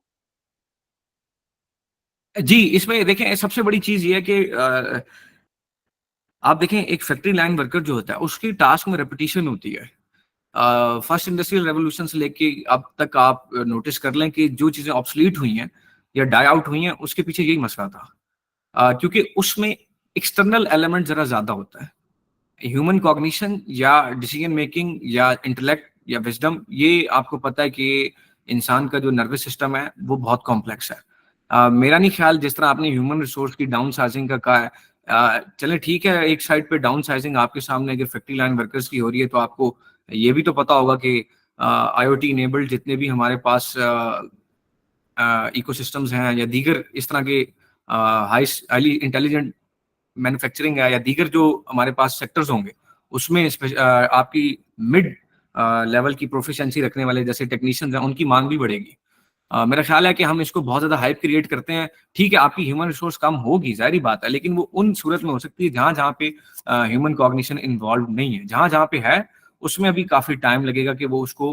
जी, इसमें देखें सबसे बड़ी चीज ये है कि आप देखें एक फैक्ट्री लाइन वर्कर जो होता है उसकी टास्क में रेपिटेशन होती है। फर्स्ट इंडस्ट्रियल रेवोल्यूशन से लेके अब तक आप नोटिस कर लें कि जो चीजें ऑब्सलीट हुई हैं या डाई आउट हुई हैं उसके पीछे यही मसला था, क्योंकि उसमें एक्सटर्नल एलिमेंट जरा ज्यादा होता है। ह्यूमन कॉग्निशन या डिसीजन मेकिंग या इंटेलेक्ट या विजडम, ये आपको पता है कि इंसान का जो नर्वस सिस्टम है वो बहुत कॉम्प्लेक्स है। मेरा नहीं ख्याल जिस तरह आपने ह्यूमन रिसोर्स की डाउन साइजिंग का कहा है, चले ठीक है, एक साइड पे डाउन साइजिंग आपके सामने अगर फैक्ट्री लाइन वर्कर्स की हो रही है तो आपको ये भी तो पता होगा कि IoT इनेबल्ड जितने भी हमारे पास इकोसिस्टम्स हैं या दीगर इस तरह के हाईली इंटेलिजेंट मैन्युफैक्चरिंग है या दीगर जो हमारे पास सेक्टर्स होंगे उसमें आपकी मिड लेवल की प्रोफिशिएंसी रखने वाले जैसे टेक्नीशियंस हैं उनकी मांग भी बढ़ेगी। मेरा ख्याल है कि हम इसको बहुत ज्यादा हाइप क्रिएट करते हैं। ठीक है, आपकी ह्यूमन रिसोर्स कम होगी, जाहिर बात है, लेकिन वो उन सूरत में हो सकती है जहां जहां पे ह्यूमन कॉग्निशन इन्वॉल्व नहीं है। जहां जहां पे है उसमें अभी काफी टाइम लगेगा कि वो उसको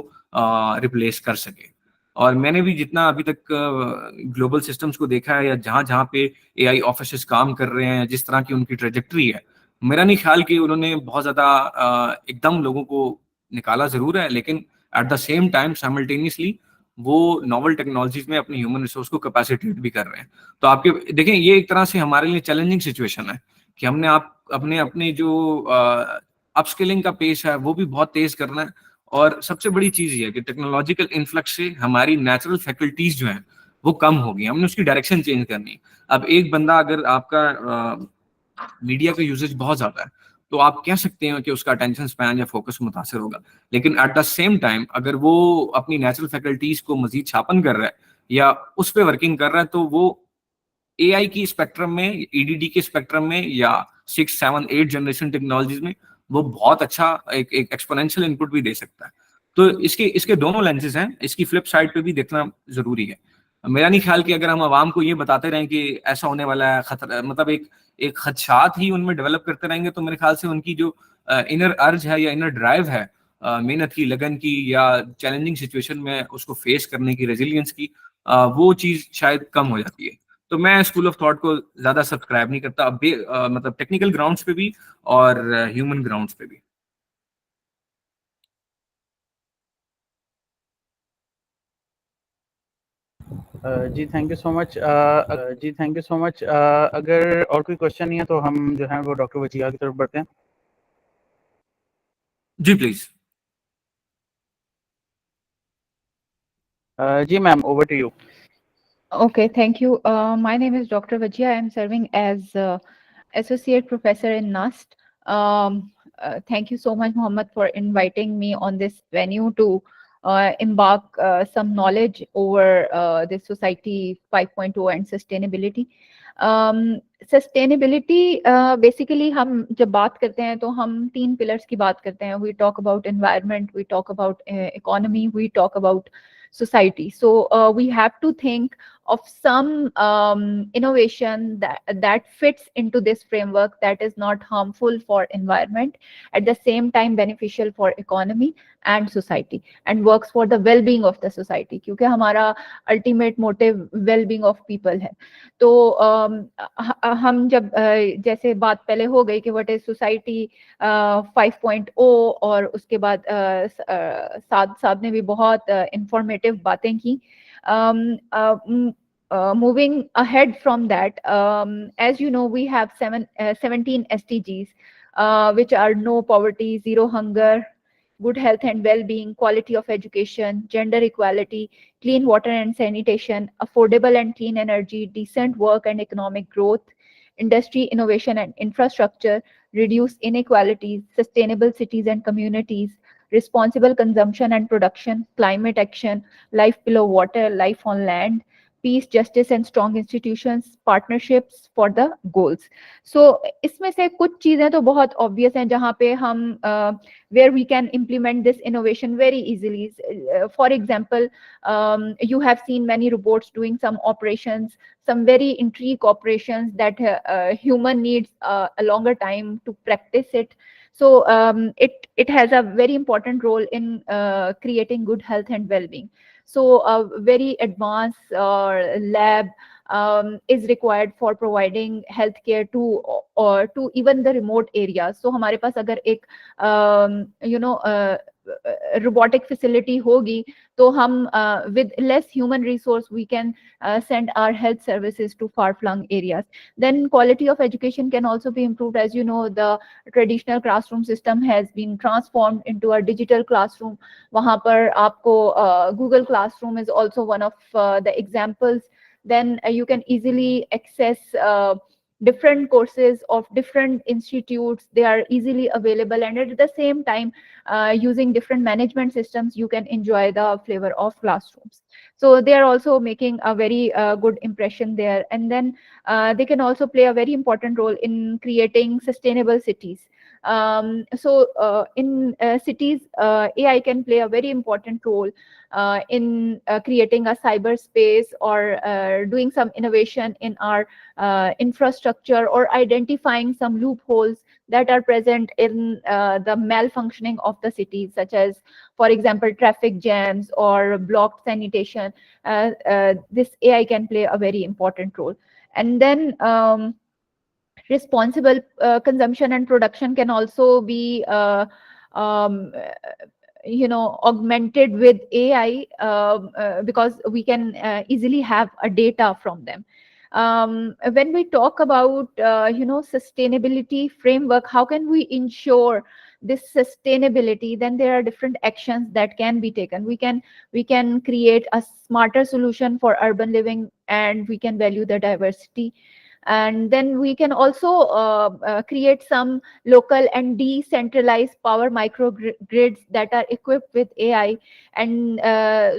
रिप्लेस कर सके। और मैंने भी जितना अभी तक ग्लोबल सिस्टम्स को देखा है या जहां जहां पे AI ऑफिस काम कर रहे हैं, जिस तरह की उनकी ट्रेजेक्ट्री है, मेरा नहीं ख्याल कि उन्होंने बहुत ज्यादा एकदम लोगों को निकाला जरूर है, लेकिन at the same time simultaneously वो नॉवल टेक्नोलॉजीज में अपने ह्यूमन रिसोर्स को कैपेसिटेट भी कर रहे हैं। तो आपके देखें ये एक तरह से हमारे लिए चैलेंजिंग सिचुएशन है कि हमने अपने अपने जो अपस्किलिंग का पेस है वो भी बहुत तेज करना है। और सबसे बड़ी चीज ये है कि टेक्नोलॉजिकल इन्फ्लक्स से हमारी नेचुरल फैकल्टीज जो हैं वो कम होगी, हमने उसकी डायरेक्शन चेंज करनी है। अब एक बंदा अगर आपका मीडिया का यूजेज बहुत ज्यादा है तो आप कह सकते हैं कि उसका अटेंशन स्पैन या फोकस मुतासर होगा। लेकिन एट द सेम टाइम अगर वो अपनी नेचुरल फैकल्टीज को मजीद छापन कर रहा है या उस पर वर्किंग कर रहा है, तो वो एआई की स्पेक्ट्रम में, ईडीडी के स्पेक्ट्रम में या 6, 7, 8 जनरेशन टेक्नोलॉजीज में वो बहुत अच्छा एक एक्सपोनेंशियल इनपुट भी दे सकता है। तो इसके दोनों लेंसेज हैं, इसकी फ्लिप साइड पे भी देखना जरूरी है। मेरा नहीं ख्याल कि अगर हम आवाम को ये बताते रहें कि ऐसा होने वाला है, खतरा, मतलब एक खदशात ही उनमें डेवलप करते रहेंगे, तो मेरे ख्याल से उनकी जो इनर अर्ज है या इनर ड्राइव है, मेहनत की, लगन की, या चैलेंजिंग सिचुएशन में उसको फेस करने की, रेजिलियंस की, वो चीज शायद कम हो जाती है। तो मैं स्कूल ऑफ थॉट को ज्यादा सब्सक्राइब नहीं करता, मतलब टेक्निकल ग्राउंड्स पे भी और ह्यूमन ग्राउंड्स पे भी। जी थैंक यू सो मच। जी थैंक यू सो मच। अगर और कोई क्वेश्चन नहीं है तो हम जो है वो डॉक्टर वजिया की तरफ बढ़ते हैं। जी प्लीज। जी ma'am, over to you. Okay, thank you. My name is Dr. Vajia. I am serving as Associate Professor in NUST. Thank you so much, Mohammed, for inviting me on this venue to embark some knowledge over this Society 5.0 and sustainability. Sustainability basically हम जब बात करते हैं तो हम 3 pillars की बात करते हैं. We talk about environment, we talk about economy, we talk about society. So we have to think of some innovation that fits into this framework, that is not harmful for environment, at the same time beneficial for economy and society, and works for the well-being of the society, क्योंकि हमारा ultimate motive well-being of people है. तो हम जब जैसे बात पहले हो गई कि what is society 5.0, और उसके बाद साद साहब ने भी बहुत informative बातें की. Moving ahead from that, as you know, we have 17 SDGs, which are no poverty, zero hunger, good health and well-being, quality of education, gender equality, clean water and sanitation, affordable and clean energy, decent work and economic growth, industry, innovation and infrastructure, reduce inequalities, sustainable cities and communities, responsible consumption and production, climate action, life below water, life on land, peace, justice and strong institutions, partnerships for the goals. So इसमें से कुछ चीजें तो बहुत obvious हैं जहाँ पे हम where we can implement this innovation very easily. For example, you have seen many robots doing some operations, some very intricate operations that human needs a longer time to practice it. So it has a very important role in creating good health and well-being. So a very advanced lab is required for providing healthcare to even the remote areas. So हमारे पास अगर एक robotic facility होगी तो हम with less human resource we can send our health services to far-flung areas. Then quality of education can also be improved. As you know, the traditional classroom system has been transformed into a digital classroom. वहाँ पर आपको Google Classroom is also one of the examples. Then you can easily access different courses of different institutes. They are easily available, and at the same time using different management systems you can enjoy the flavor of classrooms. So they are also making a very good impression there. And then they can also play a very important role in creating sustainable cities. So in cities, AI can play a very important role in creating a cyberspace or doing some innovation in our infrastructure, or identifying some loopholes that are present in the malfunctioning of the cities, such as, for example, traffic jams or blocked sanitation. This AI can play a very important role. And then responsible consumption and production can also be augmented with AI, because we can easily have a data from them. When we talk about sustainability framework, how can we ensure this sustainability? Then there are different actions that can be taken. We can create a smarter solution for urban living, and we can value the diversity. And then we can also create some local and decentralized power microgrids that are equipped with AI, and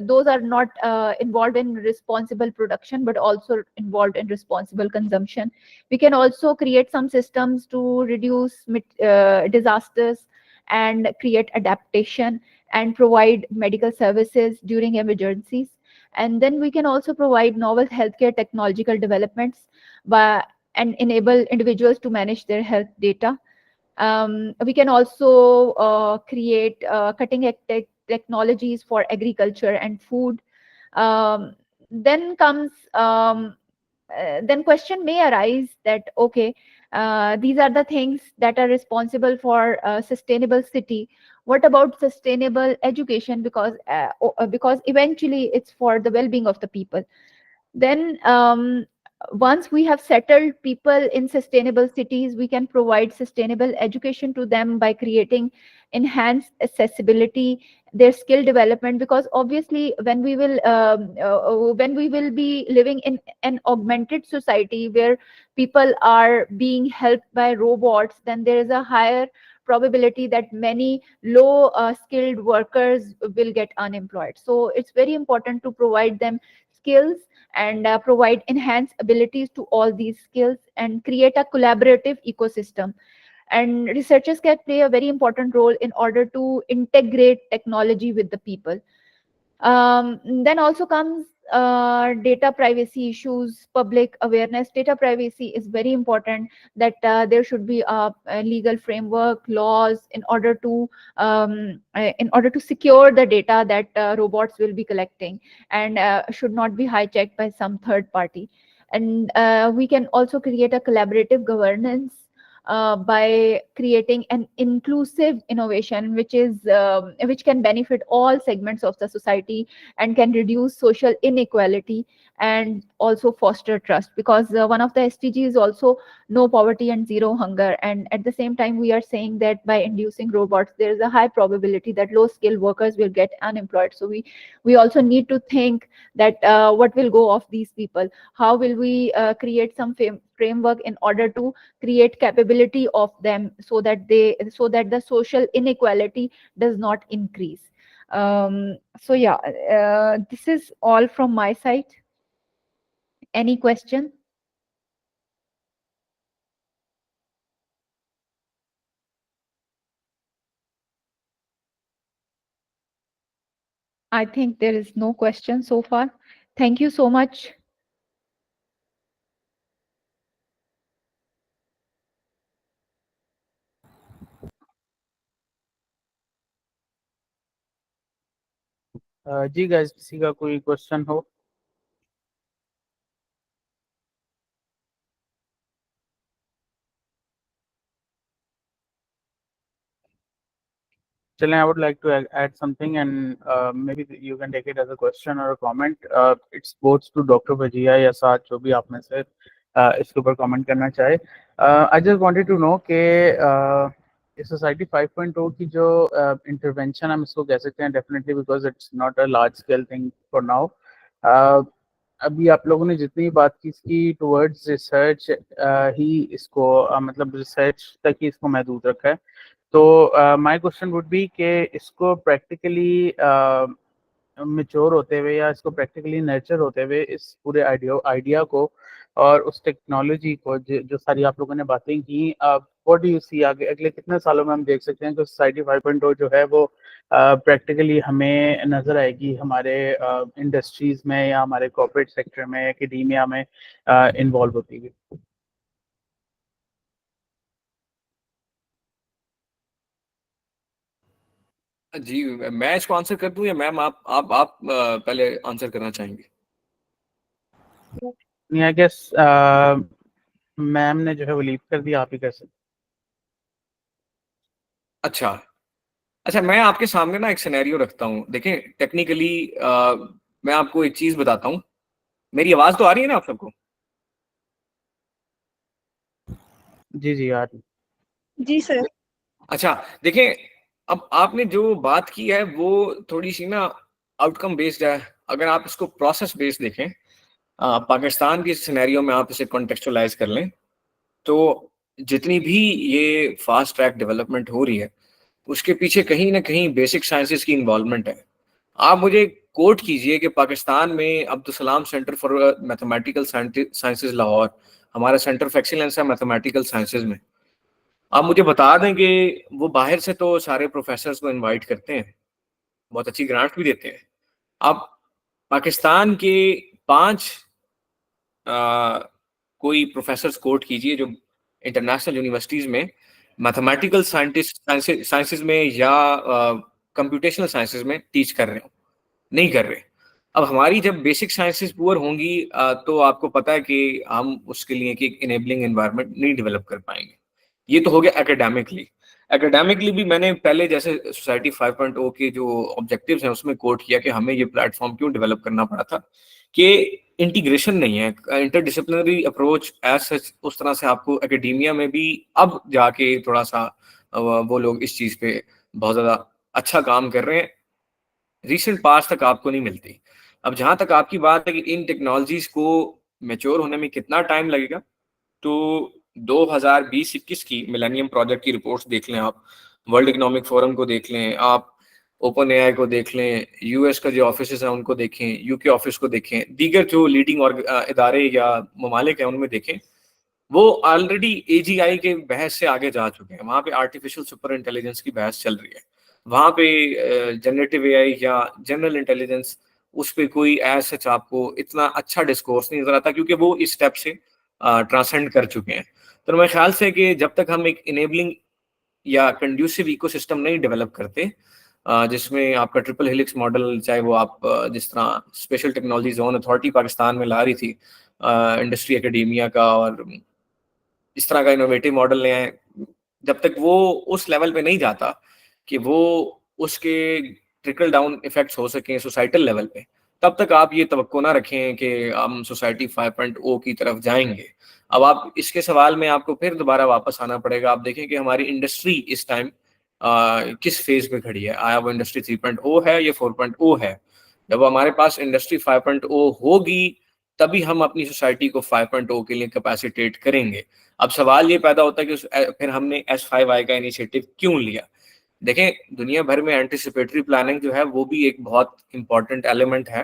those are not involved in responsible production but also involved in responsible consumption. We can also create some systems to reduce disasters and create adaptation and provide medical services during emergencies. And then we can also provide novel healthcare technological developments and enable individuals to manage their health data. We can also create cutting-edge technologies for agriculture and food. Then question may arise that, okay, these are the things that are responsible for sustainable city. What about sustainable education? Because eventually it's for the well-being of the people. Then once we have settled people in sustainable cities, we can provide sustainable education to them by creating enhanced accessibility, their skill development, because obviously when we will be living in an augmented society where people are being helped by robots, then there is a higher probability that many low skilled workers will get unemployed. So it's very important to provide them skills and provide enhanced abilities to all these skills and create a collaborative ecosystem. And researchers can play a very important role in order to integrate technology with the people. Then also comes data privacy issues, public awareness. Data privacy is very important, that there should be a legal framework, laws in order to secure the data that robots will be collecting, and should not be hijacked by some third party. And we can also create a collaborative governance by creating an inclusive innovation which can benefit all segments of the society and can reduce social inequality and also foster trust, because one of the SDGs is also no poverty and zero hunger. And at the same time, we are saying that by inducing robots, there is a high probability that low skilled workers will get unemployed. So we also need to think that what will go of these people, how will we create some framework in order to create capability of them, so that the social inequality does not increase. So yeah, this is all from my side. Any question? I think there is no question so far. Thank you so much. जी गाइस, किसी का कोई क्वेश्चन हो? Chale, I would like to add something, and maybe you can take it as a question or a comment. It's both to Dr. Vajia या साथ जो भी आप में से इसके ऊपर comment करना चाहे. I just wanted to know कि सोसाइटी 5.0 की जो इंटरवेंशन हम इसको कह सकते हैं, definitely because it's not a large scale thing for now. अभी आप लोगों ने जितनी बात की इसकी टुवर्ड्स रिसर्च ही इसको मतलब रिसर्च तक ही इसको महदूद रखा है. तो माय क्वेश्चन वुड बी कि इसको प्रैक्टिकली मैच्योर होते हुए या इसको प्रैक्टिकली नर्चर होते हुए इस पूरे आइडिया को और उस टेक्नोलॉजी को जो सारी आप लोगों ने बातें की, व्हाट डू यू सी आगे अगले कितने सालों में हम देख सकते हैं कि सोसाइटी 5.0 जो है वो प्रैक्टिकली हमें नज़र आएगी हमारे इंडस्ट्रीज में या हमारे कॉर्पोरेट सेक्टर में, एकेडेमिया में इन्वॉल्व होती हुई? जी, मैं इसको आंसर कर दूं या मैम आप पहले आंसर करना चाहेंगे? नहीं, आई गेस मैम ने जो है वो लीव कर दिया, आप ही कर सकते. अच्छा, मैं आपके सामने ना एक सिनेरियो रखता हूँ. देखें, टेक्निकली मैं आपको एक चीज बताता हूँ. मेरी आवाज तो आ रही है ना आप सबको? जी आ रही. जी सर. अच्छा, देखें, अब आपने जो बात की है वो थोड़ी सी ना आउटकम बेस्ड है. अगर आप इसको प्रोसेस बेस्ड देखें, पाकिस्तान के सिनेरियो में आप इसे कॉन्टेक्चुअलाइज कर लें तो जितनी भी ये फास्ट ट्रैक डेवलपमेंट हो रही है उसके पीछे कहीं ना कहीं बेसिक साइंसेस की इन्वॉल्वमेंट है। आप मुझे कोट कीजिए कि पाकिस्तान में Abdul Salam centre for mathematical sciences Lahore, हमारा सेंटर ऑफ एक्सीलेंस है मैथमेटिकल साइंसेज में, आप मुझे बता दें कि वो बाहर से तो सारे प्रोफेसर्स को इनवाइट करते हैं, बहुत अच्छी ग्रांट भी देते हैं। आप पाकिस्तान के 5 कोई प्रोफेसर्स कोट कीजिए जो इंटरनेशनल यूनिवर्सिटीज में मैथमेटिकल साइंसेज में या कंप्यूटेशनल साइंसेज में टीच कर रहे हो, नहीं कर रहे। अब हमारी जब बेसिक साइंसेस पुअर होंगी तो आपको पता है कि हम उसके लिए एक इनेबलिंग एनवायरनमेंट नहीं डेवलप कर पाएंगे। ये तो हो गया एकेडमिकली। एकेडमिकली भी मैंने पहले जैसे सोसाइटी 5.0 के जो ऑब्जेक्टिव्स हैं उसमें कोट किया कि हमें ये प्लेटफॉर्म क्यों डेवलप करना पड़ा था कि इंटीग्रेशन नहीं है, इंटरडिसिप्लिनरी अप्रोच एज सच उस तरह से आपको एकेडेमिया में भी अब जाके थोड़ा सा वो लोग इस चीज पे बहुत ज्यादा अच्छा काम कर रहे हैं, रिसेंट पास तक आपको नहीं मिलती। अब जहां तक आपकी बात है कि इन टेक्नोलॉजीज को मैच्योर होने में कितना टाइम लगेगा, तो 2020-21 की मिलेनियम प्रोजेक्ट की रिपोर्ट्स देख लें आप, वर्ल्ड इकोनॉमिक फोरम को देख लें आप, ओपन एआई को देख लें, यूएस का जो ऑफिस हैं उनको देखें, यूके ऑफिस को देखें, दीगर जो लीडिंग और इदारे या ममालिक हैं उनमें देखें, वो ऑलरेडी एजीआई के बहस से आगे जा चुके हैं। वहां पे आर्टिफिशियल सुपर इंटेलिजेंस की बहस चल रही है, वहां पे जनरेटिव एआई या जनरल इंटेलिजेंस उस पर कोई ऐसा सच आपको इतना अच्छा डिस्कोर्स नहीं नजर आता क्योंकि वो इस स्टेप से ट्रांसेंड कर चुके हैं। तो मेरे ख्याल से कि जब तक हम एक इनेबलिंग या कंड्यूसिव इकोसिस्टम नहीं डेवलप करते जिसमें आपका ट्रिपल हेलिक्स मॉडल, चाहे वो आप जिस तरह special technology zone authority Pakistan में ला रही थी इंडस्ट्री एकेडेमिया का और इस तरह का इनोवेटिव मॉडल ले आए, जब तक वो उस लेवल पे नहीं जाता कि वो उसके ट्रिकल डाउन इफेक्ट्स हो सकें सोसाइटल लेवल पे, तब तक आप ये तवक्को ना रखें कि हम सोसाइटी 5.0 की तरफ जाएंगे। अब आप इसके सवाल में आपको फिर दोबारा वापस आना पड़ेगा। आप देखें कि हमारी इंडस्ट्री इस टाइम किस फेज पे खड़ी है, आया वो इंडस्ट्री 3.0 है या 4.0 है। जब हमारे पास इंडस्ट्री 5.0 होगी तभी हम अपनी सोसाइटी को 5.0 के लिए कैपेसिटेट करेंगे। अब सवाल ये पैदा होता है कि फिर हमने S5I का इनिशिएटिव क्यों लिया। देखें, दुनिया भर में एंटिसिपेटरी प्लानिंग जो है वो भी एक बहुत इंपॉर्टेंट एलिमेंट है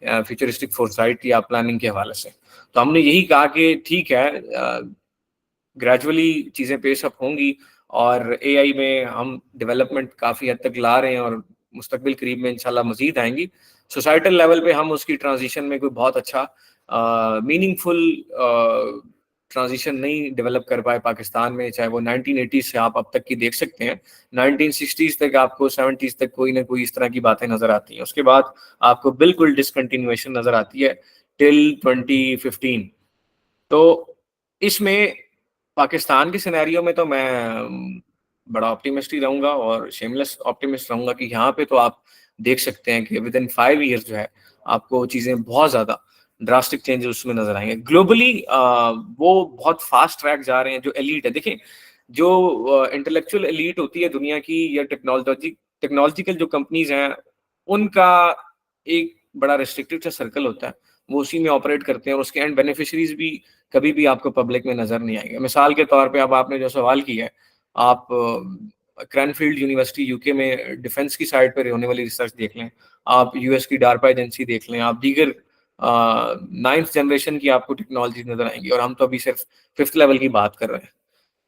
फ्यूचरिस्टिक फोरसाइट या प्लानिंग के हवाले से। तो हमने यही कहा कि ठीक है, ग्रेजुअली चीज़ें पेश अप होंगी और एआई में हम डेवलपमेंट काफ़ी हद तक ला रहे हैं और मुस्तकबिल करीब में इंशाल्लाह मजीद आएंगी। सोसाइटल लेवल पे हम उसकी ट्रांजिशन में कोई बहुत अच्छा मीनिंगफुल ट्रांजिशन नहीं डेवलप कर पाए पाकिस्तान में, चाहे वो 1980 से आप अब तक की देख सकते हैं। 1960s तक आपको 70s तक कोई ना कोई इस तरह की बातें नजर आती हैं, उसके बाद आपको बिल्कुल डिसकंटिन्यूएशन नजर आती है टिल 2015। तो इसमें पाकिस्तान के सिनेरियो में तो मैं बड़ा ऑप्टिमिस्ट ही रहूंगा और शेमलेस ऑप्टिमिस्ट रहूंगा कि यहाँ पे तो आप देख सकते हैं कि विद इन 5 ईयर्स जो है आपको चीजें बहुत ज्यादा ड्रास्टिक चेंजेस उसमें नजर आएंगे। ग्लोबली वो बहुत फास्ट ट्रैक जा रहे हैं। जो एलीट है, देखें, जो इंटेलेक्चुअल एलीट होती है दुनिया की या टेक्नोलॉजिकल जो कंपनीज हैं उनका एक बड़ा रेस्ट्रिक्टेड सा सर्कल होता है, वो उसी में ऑपरेट करते हैं और उसके एंड बेनिफिशरीज भी कभी भी आपको पब्लिक में नजर नहीं आएंगे। मिसाल के तौर पे अब आपने जो सवाल किया है, आप क्रैनफील्ड यूनिवर्सिटी यूके में डिफेंस की साइड पर होने वाली रिसर्च देख लें, आप यूएस की डारपा एजेंसी देख लें, आप दीगर 9th जनरेशन की आपको टेक्नोलॉजी नजर आएंगी और हम तो अभी सिर्फ 5th लेवल की बात कर रहे हैं।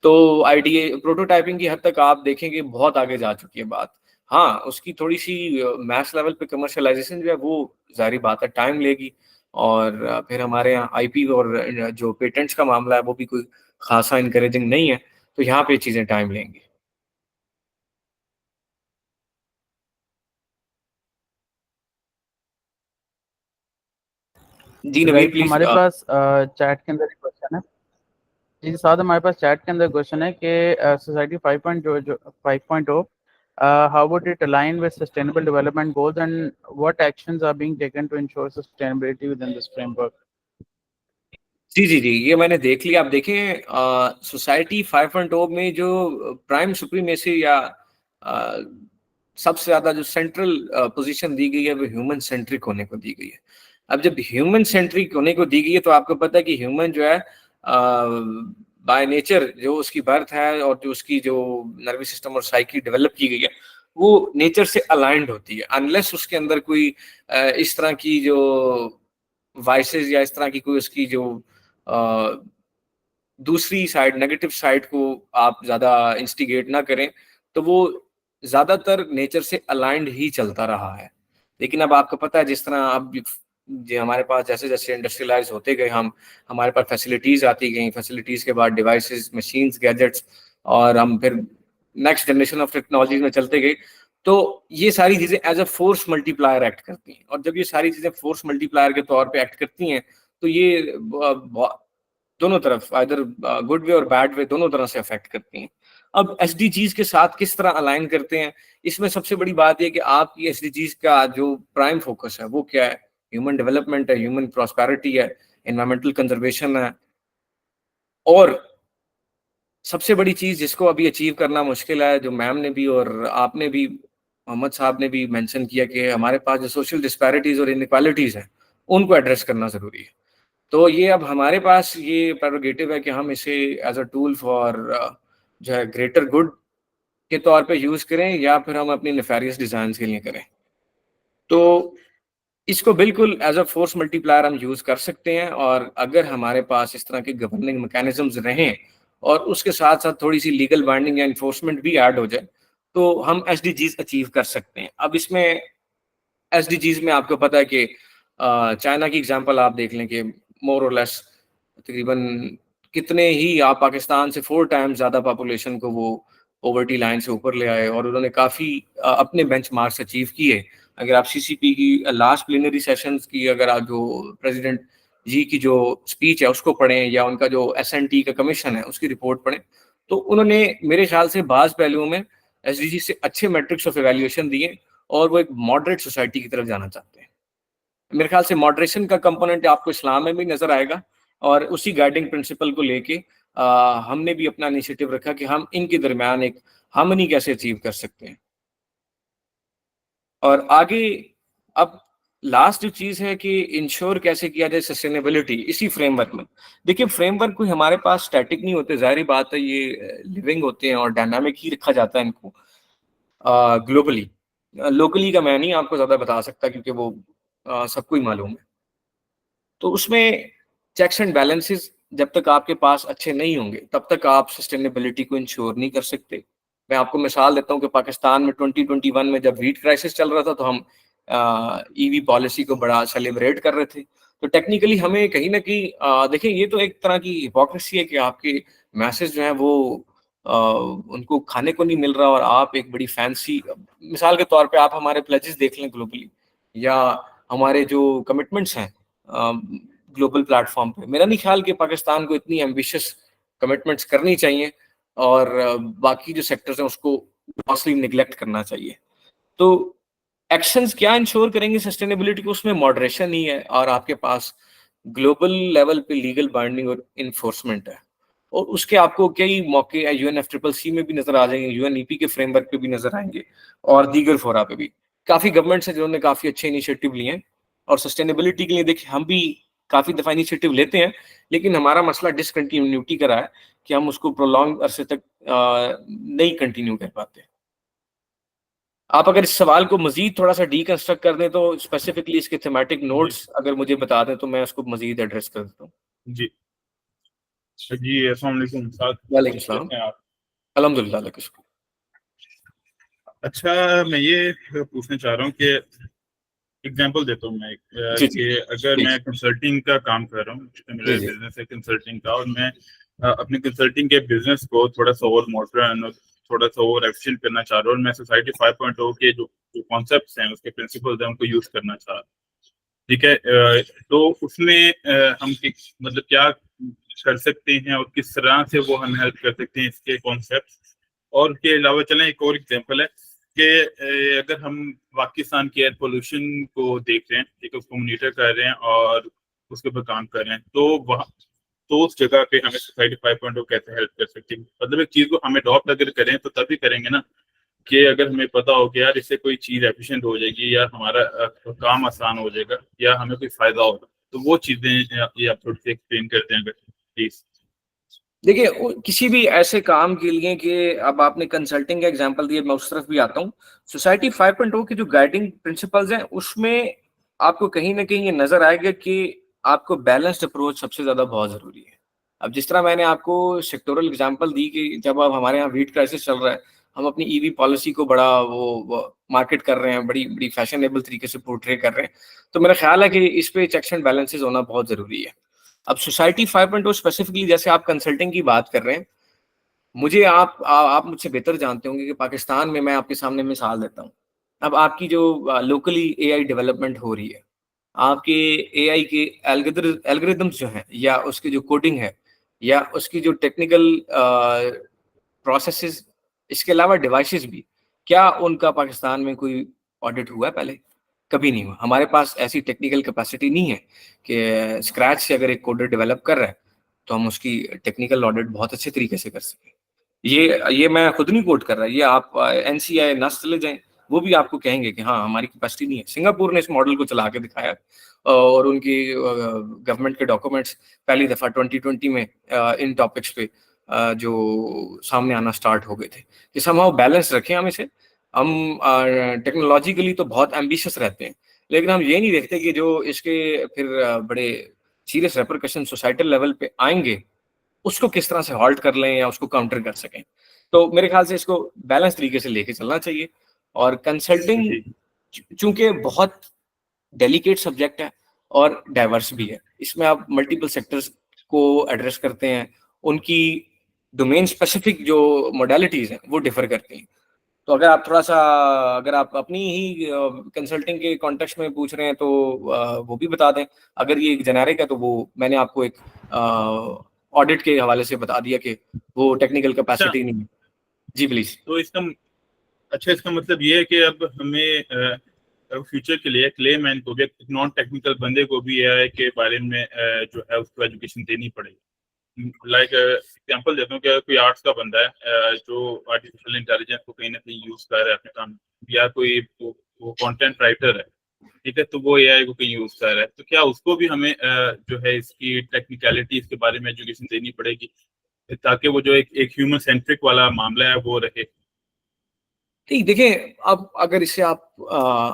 तो आईडीए प्रोटोटाइपिंग की हद तक आप देखेंगे बहुत आगे जा चुकी है बात। हाँ, उसकी थोड़ी सी मैस लेवल पे कमर्शलाइजेशन जो है वो जारी बात है टाइम लेगी और फिर हमारे यहाँ आईपी और जो पेटेंट्स का मामला है वो भी कोई खासा इनकरेजिंग नहीं है, तो यहाँ पे चीजें टाइम लेंगी। जी नवीर प्लीज। हमारे पास चैट के अंदर एक क्वेश्चन है जी साथ, हमारे पास चैट के अंदर क्वेश्चन है कि society 5.0 how would it align with sustainable development goals and what actions are being taken to ensure sustainability within this framework? जी जी जी, ये मैंने देख लिया। आप देखें, सोसाइटी 5.0 में जो प्राइम सुप्रीमेसी या सबसे ज्यादा जो सेंट्रल पोजीशन दी गई है वो ह्यूमन सेंट्रिक होने को दी गई है। अब जब ह्यूमन सेंट्रिक होने को दी गई है तो आपको पता है कि ह्यूमन जो है बाय नेचर जो उसकी बर्थ है और जो उसकी जो नर्वस सिस्टम और साइकी डेवलप की गई है वो नेचर से अलाइंड होती है, अनलेस उसके अंदर कोई इस तरह की जो वाइसेस या इस तरह की कोई उसकी जो दूसरी साइड नेगेटिव साइड को आप ज्यादा इंस्टिगेट ना करें, तो वो ज्यादातर नेचर से अलाइंड ही चलता रहा है। लेकिन अब आपको पता है जिस तरह अब जो हमारे पास जैसे जैसे इंडस्ट्रियलाइज होते गए हम, हमारे पास फैसिलिटीज आती गई, फैसिलिटीज के बाद डिवाइसेस, मशीन्स, गैजेट्स, और हम फिर नेक्स्ट जनरेशन ऑफ टेक्नोलॉजीज में चलते गए, तो ये सारी चीजें as a force multiplier act करती हैं। और जब ये सारी चीजें फोर्स मल्टीप्लायर के तौर पे एक्ट करती हैं तो ये दोनों तरफ, आइदर गुड वे और बैड वे, दोनों तरह से अफेक्ट करती हैं। अब एसडीजीज के साथ किस तरह अलाइन करते हैं, इसमें सबसे बड़ी बात यह कि आपकी एसडीजीज का जो प्राइम फोकस है वो क्या है? ह्यूमन डेवलपमेंट है, ह्यूमन प्रॉस्पेरिटी है, एनवायरमेंटल कंजर्वेशन है, और सबसे बड़ी चीज जिसको अभी अचीव करना मुश्किल है, जो मैम ने भी और आपने भी, मोहम्मद साहब ने भी मेंशन किया कि हमारे पास जो सोशल डिस्पैरिटीज और इनइक्वालिटीज हैं उनको एड्रेस करना जरूरी है। तो ये अब हमारे पास ये प्रेरोगेटिव है कि हम इसे एज अ टूल फॉर जो है ग्रेटर गुड के तौर पे यूज करें या फिर हम अपनी नेफेरियस डिजाइन के लिए करें। तो इसको बिल्कुल एज अ फोर्स मल्टीप्लायर हम यूज कर सकते हैं, और अगर हमारे पास इस तरह के गवर्निंग मैकेनिज्म्स रहें और उसके साथ साथ थोड़ी सी लीगल बाइंडिंग या इन्फोर्समेंट भी ऐड हो जाए तो हम एसडीजीज अचीव कर सकते हैं। अब इसमें एसडीजीज में आपको पता है कि चाइना की एग्जांपल आप देख लें कि मोर और लेस तकरीबन कितने ही आप पाकिस्तान से 4 टाइम्स ज्यादा पॉपुलेशन को वो पॉवर्टी लाइन से ऊपर ले आए, और उन्होंने काफी अपने बेंचमार्क्स अचीव किए। अगर आप सीसीपी की लास्ट प्लीनरी सेशंस की, अगर आप जो प्रेसिडेंट जी की जो स्पीच है उसको पढ़ें या उनका जो एसएनटी का कमीशन है उसकी रिपोर्ट पढ़ें, तो उन्होंने मेरे ख्याल से बाज पहलुओं में एसडीजी से अच्छे मैट्रिक्स ऑफ इवैल्यूएशन दिए, और वो एक मॉडरेट सोसाइटी की तरफ जाना चाहते हैं। मेरे ख्याल से मॉडरेशन का कंपोनेंट आपको इस्लाम में भी नजर आएगा, और उसी गाइडिंग प्रिंसिपल को लेके हमने भी अपना इनिशिएटिव रखा कि हम इनके दरमियान एक हार्मनी कैसे अचीव कर सकते हैं। और आगे अब लास्ट जो चीज है कि इंश्योर कैसे किया जाए सस्टेनेबिलिटी इसी फ्रेमवर्क में। देखिए फ्रेमवर्क कोई हमारे पास स्टैटिक नहीं होते, जाहिर बात है ये लिविंग होते हैं और डायनामिक ही रखा जाता है इनको ग्लोबली। लोकली का मैं नहीं आपको ज्यादा बता सकता क्योंकि वो सबको ही मालूम है। तो उसमें चेक्स एंड बैलेंसेस जब तक आपके पास अच्छे नहीं होंगे तब तक आप सस्टेनेबिलिटी को इंश्योर नहीं कर सकते। मैं आपको मिसाल देता हूँ कि पाकिस्तान में 2021 में जब वीट क्राइसिस चल रहा था तो हम ईवी पॉलिसी को बड़ा सेलिब्रेट कर रहे थे। तो टेक्निकली हमें कहीं ना कहीं देखिए ये तो एक तरह की हिपोक्रेसी है कि आपके मैसेज जो है वो उनको खाने को नहीं मिल रहा और आप एक बड़ी फैंसी, मिसाल के तौर पे आप हमारे प्लेजेस देख लें ग्लोबली या हमारे जो कमिटमेंट्स हैं ग्लोबल प्लेटफॉर्म पे, मेरा नहीं ख्याल कि पाकिस्तान को इतनी एम्बिशियस कमिटमेंट्स करनी चाहिए और बाकी जो सेक्टर्स हैं उसको ग्रॉसली निगलेक्ट करना चाहिए। तो एक्शंस क्या इंश्योर करेंगे सस्टेनेबिलिटी को? उसमें मॉडरेशन ही है और आपके पास ग्लोबल लेवल पे लीगल बाइंडिंग और इन्फोर्समेंट है, और उसके आपको कई मौके UNFCCC में भी नजर आ जाएंगे, UNEP के फ्रेमवर्क पे भी नजर आएंगे और दीगर फोरा पे भी। काफी गवर्नमेंट्स हैं जिन्होंने काफी अच्छे इनिशिएटिव लिए हैं, और सस्टेनेबिलिटी के लिए देखिए हम भी काफी दफा इनिशिएटिव लेते हैं, लेकिन हमारा मसला डिसकंटिन्यूटी का रहा है कि हम उसको प्रोलॉन्ग अरसे तक नहीं कंटिन्यू कर पाते। आप अगर इस सवाल को मजीद थोड़ा सा डीकंस्ट्रक्ट कर दें तो स्पेसिफिकली इसके थीमेटिक नोट्स अगर मुझे बता दें तो मैं उसको मजीद एड्रेस कर देता हूँ। जी जी, अस्सलाम वालेकुम। वालेकुम सलाम। अल्हम्दुलिल्लाह। अच्छा, मैं ये पूछना चाह रहा हूँ कि एग्जांपल देता हूँ मैं कि अगर मैं कंसल्टिंग का काम कर रहा हूँ, मेरा बिजनेस है कंसल्टिंग का, और मैं अपने कंसल्टिंग के बिजनेस को थोड़ा सा और मॉडर्न और थोड़ा सा और एफिशिएंट करना चाह रहा हूँ, और मैं सोसाइटी 5.0 के जो कॉन्सेप्ट्स हैं उसके प्रिंसिपल्स हैं उनको यूज करना चाह रहा हूँ। ठीक है, तो उसमें हम मतलब क्या कर सकते हैं और किस तरह से वो हम हेल्प कर सकते हैं इसके कॉन्सेप्ट। और उसके अलावा चलें एक और एग्जांपल है कि अगर हम पाकिस्तान के एयर पोल्यूशन को देख रहे हैं, ठीक है, उसको मॉनिटर कर रहे हैं और उसके ऊपर काम कर रहे हैं, तो वहाँ तो उस जगह पे हमें सोसाइटी 5.0 कैसे हेल्प कर सकती है। मतलब एक चीज को हम अडॉप्ट अगर करें तो तभी करेंगे ना कि अगर हमें पता हो कि यार इससे कोई चीज़ एफिशिएंट हो जाएगी या हमारा काम आसान हो जाएगा या हमें कोई फ़ायदा होगा, तो वो चीज़ें ये आप थोड़ी सी एक्सप्लेन करते हैं अगर प्लीज़। देखिए किसी भी ऐसे काम के लिए कि अब आपने कंसल्टिंग का एग्जांपल दिया, मैं उस तरफ भी आता हूँ। सोसाइटी 5.0 की जो गाइडिंग प्रिंसिपल्स हैं उसमें आपको कहीं ना कहीं ये नजर आएगा कि आपको बैलेंस्ड अप्रोच सबसे ज्यादा बहुत जरूरी है। अब जिस तरह मैंने आपको सेक्टोरल एग्जांपल दी कि जब अब हमारे यहाँ वीट क्राइसिस चल रहा है, हम अपनी ईवी पॉलिसी को बड़ा वो मार्केट कर रहे हैं, बड़ी बड़ी फैशनेबल तरीके से पोर्ट्रे कर रहे हैं, तो मेरा ख्याल है कि इस पे चेक्स एंड बैलेंसेस होना बहुत जरूरी है। अब सोसाइटी 5.0 स्पेसिफिकली जैसे आप कंसल्टिंग की बात कर रहे हैं, मुझे आप मुझसे बेहतर जानते होंगे कि पाकिस्तान में, मैं आपके सामने मिसाल देता हूँ, अब आपकी जो लोकली एआई डेवलपमेंट हो रही है, आपके एआई के एल्गोरिदम्स जो हैं या उसकी जो कोडिंग है या उसकी जो टेक्निकल प्रोसेसेस, इसके अलावा डिवाइसेस भी, क्या उनका पाकिस्तान में कोई ऑडिट हुआ है पहले? कभी नहीं हुआ। हमारे पास ऐसी टेक्निकल कैपेसिटी नहीं है कि स्क्रैच से अगर एक कोडर डेवलप कर रहा है तो हम उसकी टेक्निकल ऑडिट बहुत अच्छे तरीके से कर सकें। ये मैं खुद नहीं कोट कर रहा, ये आप एनसीआई नस चले जाएं, वो भी आपको कहेंगे कि हाँ हमारी कैपेसिटी नहीं है। सिंगापुर ने इस मॉडल को चला के दिखाया और उनकी गवर्नमेंट के डॉक्यूमेंट्स पहली दफा 2020 में इन टॉपिक्स पे जो सामने आना स्टार्ट हो गए थे कि समहाउ बैलेंस रखें हम इसे। हम टेक्नोलॉजिकली तो बहुत एम्बिशियस रहते हैं, लेकिन हम ये नहीं देखते कि जो इसके फिर बड़े सीरियस रेपरकशन सोसाइटल लेवल पे आएंगे उसको किस तरह से हॉल्ट कर लें या उसको काउंटर कर सकें। तो मेरे ख्याल से इसको बैलेंस तरीके से लेके चलना चाहिए। और कंसल्टिंग चूंकि बहुत डेलिकेट सब्जेक्ट है और डाइवर्स भी है, इसमें आप मल्टीपल सेक्टर्स को एड्रेस करते हैं, उनकी डोमेन स्पेसिफिक जो मोडालिटीज हैं वो डिफर करती हैं। तो अगर आप थोड़ा सा, अगर आप अपनी ही कंसल्टिंग के कॉन्टेक्स्ट में पूछ रहे हैं तो वो भी बता दें। अगर ये एक जेनेरिक है तो वो मैंने आपको एक ऑडिट के हवाले से बता दिया कि वो टेक्निकल कैपेसिटी नहीं है। जी प्लीज। तो इसका मतलब ये है कि अब हमें फ्यूचर के लिए क्लेमैन को भी, एक नॉन टेक्निकल बंदे को भी एआई के बारे में जो है उसको एजुकेशन देनी पड़ेगी। लाइक एग्जांपल देता हूँ कि कोई आर्ट्स का बंदा है जो आर्टिफिशियल इंटेलिजेंस को कहीं ना कहीं यूज कर रहा है अपने काम, या कोई वो कंटेंट राइटर है, ठीक है, तो वो एआई को कहीं यूज कर रहा है, तो क्या उसको भी हमें जो है इसकी टेक्निकलिटी इसके बारे में एजुकेशन देनी पड़ेगी ताकि वो जो एक ह्यूमन सेंट्रिक वाला मामला है वो रहे? ठीक, देखिए अब अगर इसे आप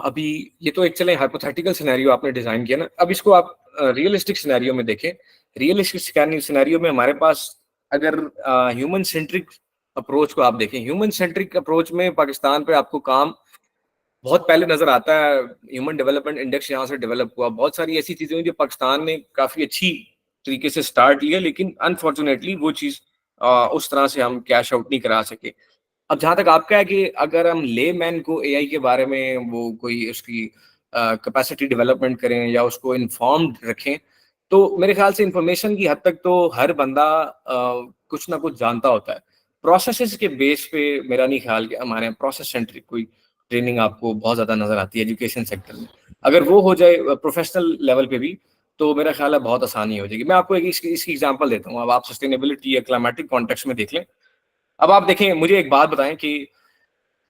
अभी ये तो एक चले हाइपोथेटिकल सिनेरियो आपने डिजाइन किया ना, अब इसको आप रियलिस्टिक सिनेरियो में देखें। रियलिस्टिक सिनेरियो में हमारे पास अगर ह्यूमन सेंट्रिक अप्रोच को आप देखें, ह्यूमन सेंट्रिक अप्रोच में पाकिस्तान पे आपको काम बहुत पहले नजर आता है। ह्यूमन डेवलपमेंट इंडेक्स यहाँ से डेवलप हुआ, बहुत सारी ऐसी चीजें हुई जो पाकिस्तान ने काफी अच्छी तरीके से स्टार्ट लिया, लेकिन अनफॉर्चुनेटली वो चीज उस तरह से हम कैश आउट नहीं करा सके। अब जहां तक आपका है कि अगर हम ले मैन को एआई के बारे में वो कोई उसकी कैपेसिटी डेवलपमेंट करें या उसको इन्फॉर्म्ड रखें, तो मेरे ख्याल से इंफॉर्मेशन की हद तक तो हर बंदा कुछ ना कुछ जानता होता है। प्रोसेसेस के बेस पे मेरा नहीं ख्याल कि हमारे यहाँ प्रोसेस सेंट्रिक कोई ट्रेनिंग आपको बहुत ज्यादा नजर आती है एजुकेशन सेक्टर में। अगर वो हो जाए प्रोफेशनल लेवल पे भी तो मेरा ख्याल है बहुत आसानी हो जाएगी। मैं आपको एक इसकी एग्जांपल देता हूँ। अब आप सस्टेनेबिलिटी या क्लाइमेटिक कॉन्टेक्स्ट में देख लें। अब आप देखें, मुझे एक बात बताएं कि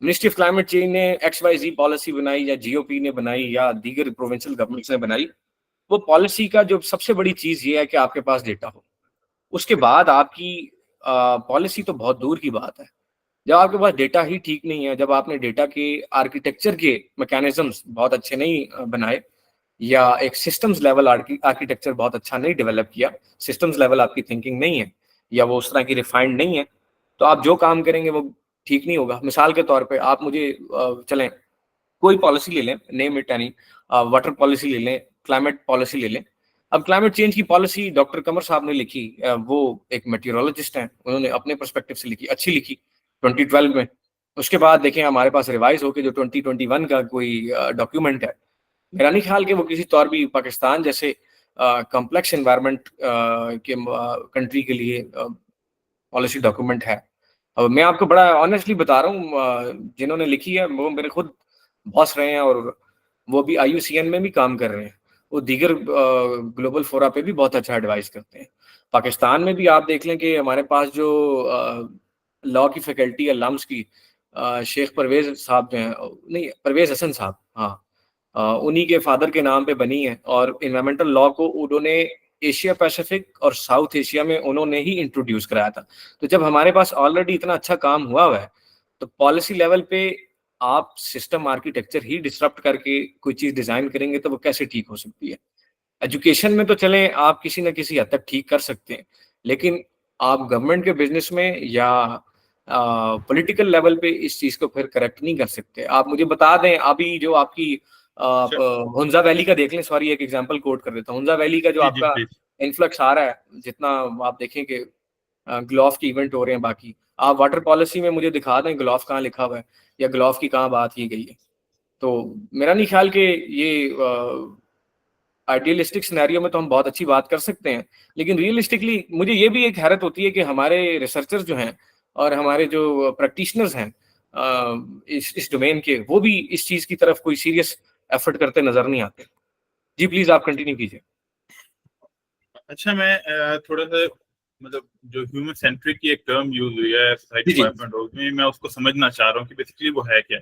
मिनिस्ट्री ऑफ क्लाइमेट चेंज ने XYZ पॉलिसी बनाई या जीओपी ने बनाई या दीगर प्रोविंशियल गवर्नमेंट्स ने बनाई, वो पॉलिसी का जो सबसे बड़ी चीज ये है कि आपके पास डेटा हो। उसके बाद आपकी पॉलिसी तो बहुत दूर की बात है। जब आपके पास डेटा ही ठीक नहीं है, जब आपने डेटा के आर्किटेक्चर के मैकेनिज्म्स बहुत अच्छे नहीं बनाए या एक सिस्टम्स लेवल आर्किटेक्चर बहुत अच्छा नहीं डेवलप किया, सिस्टम्स लेवल आपकी थिंकिंग नहीं है या वो उस तरह की रिफाइंड नहीं है, तो आप जो काम करेंगे वो ठीक नहीं होगा। मिसाल के तौर पे आप मुझे चलें कोई पॉलिसी ले लें, name it any, water policy ले लें, क्लाइमेट पॉलिसी ले लें। अब क्लाइमेट चेंज की पॉलिसी डॉक्टर कमर साहब ने लिखी, वो एक मेटीरियोलॉजिस्ट हैं, उन्होंने अपने पर्सपेक्टिव से लिखी, अच्छी लिखी 2012 में। उसके बाद देखें हमारे पास रिवाइज होकर जो 2021 का कोई डॉक्यूमेंट है, मेरा नहीं ख्याल कि वो किसी तौर भी पाकिस्तान जैसे कॉम्प्लेक्स एनवायरनमेंट के कंट्री के लिए पॉलिसी डॉक्यूमेंट है। अब मैं आपको बड़ा ऑनेस्टली बता रहा हूँ, जिन्होंने लिखी है वो मेरे खुद बॉस रहे हैं और वो भी IUCN में भी काम कर रहे हैं, वो दीगर ग्लोबल फोरा पे भी बहुत अच्छा एडवाइस करते हैं। पाकिस्तान में भी आप देख लें कि हमारे पास जो लॉ की फैकल्टी है, लम्स की, शेख परवेज साहब जो हैं, नहीं परवेज हसन साहब, हाँ, उन्हीं के फादर के नाम पे बनी है। और इन्वायरमेंटल लॉ को उन्होंने एशिया पैसिफिक और साउथ एशिया में उन्होंने ही इंट्रोड्यूस कराया था। तो जब हमारे पास ऑलरेडी इतना अच्छा काम हुआ हुआ है, तो पॉलिसी लेवल पे आप सिस्टम आर्किटेक्चर ही डिसरप्ट करके कोई चीज डिजाइन करेंगे तो वो कैसे ठीक हो सकती है। एजुकेशन में तो चले आप किसी न किसी हद तक ठीक कर सकते हैं, लेकिन आप गवर्नमेंट के बिजनेस में या पॉलिटिकल लेवल पे इस चीज को फिर करेक्ट नहीं कर सकते। आप मुझे बता दें, अभी जो आपकी हुंजा वैली का देख लें, सॉरी एक एग्जांपल कोट कर देता हूँ, हुंजा वैली का जो जी जी आपका प्लीज। इन्फ्लक्स आ रहा है, जितना आप देखें कि ग्लोव के इवेंट हो रहे हैं, बाकी आप वाटर पॉलिसी में मुझे दिखा दें ग्लोव कहाँ लिखा हुआ है या ग्लोव की कहाँ बात की गई है। तो मेरा नहीं ख्याल कि ये आइडियलिस्टिक सिनेरियो में तो हम बहुत अच्छी बात कर सकते हैं, लेकिन रियलिस्टिकली मुझे ये भी एक हैरत होती है कि हमारे रिसर्चर्स जो हैं और हमारे जो प्रैक्टिशनर्स हैं इस डोमेन के, वो भी इस चीज की तरफ कोई सीरियस एफर्ट करते नजर नहीं आते। जी प्लीज आप कंटिन्यू कीजिए। अच्छा, मैं थोड़ा सा मतलब जो ह्यूमन सेंट्रिक की एक टर्म यूज हुई है सोसाइटी 5.0 में, मैं उसको समझना चाह रहा हूँ कि बेसिकली वो है क्या।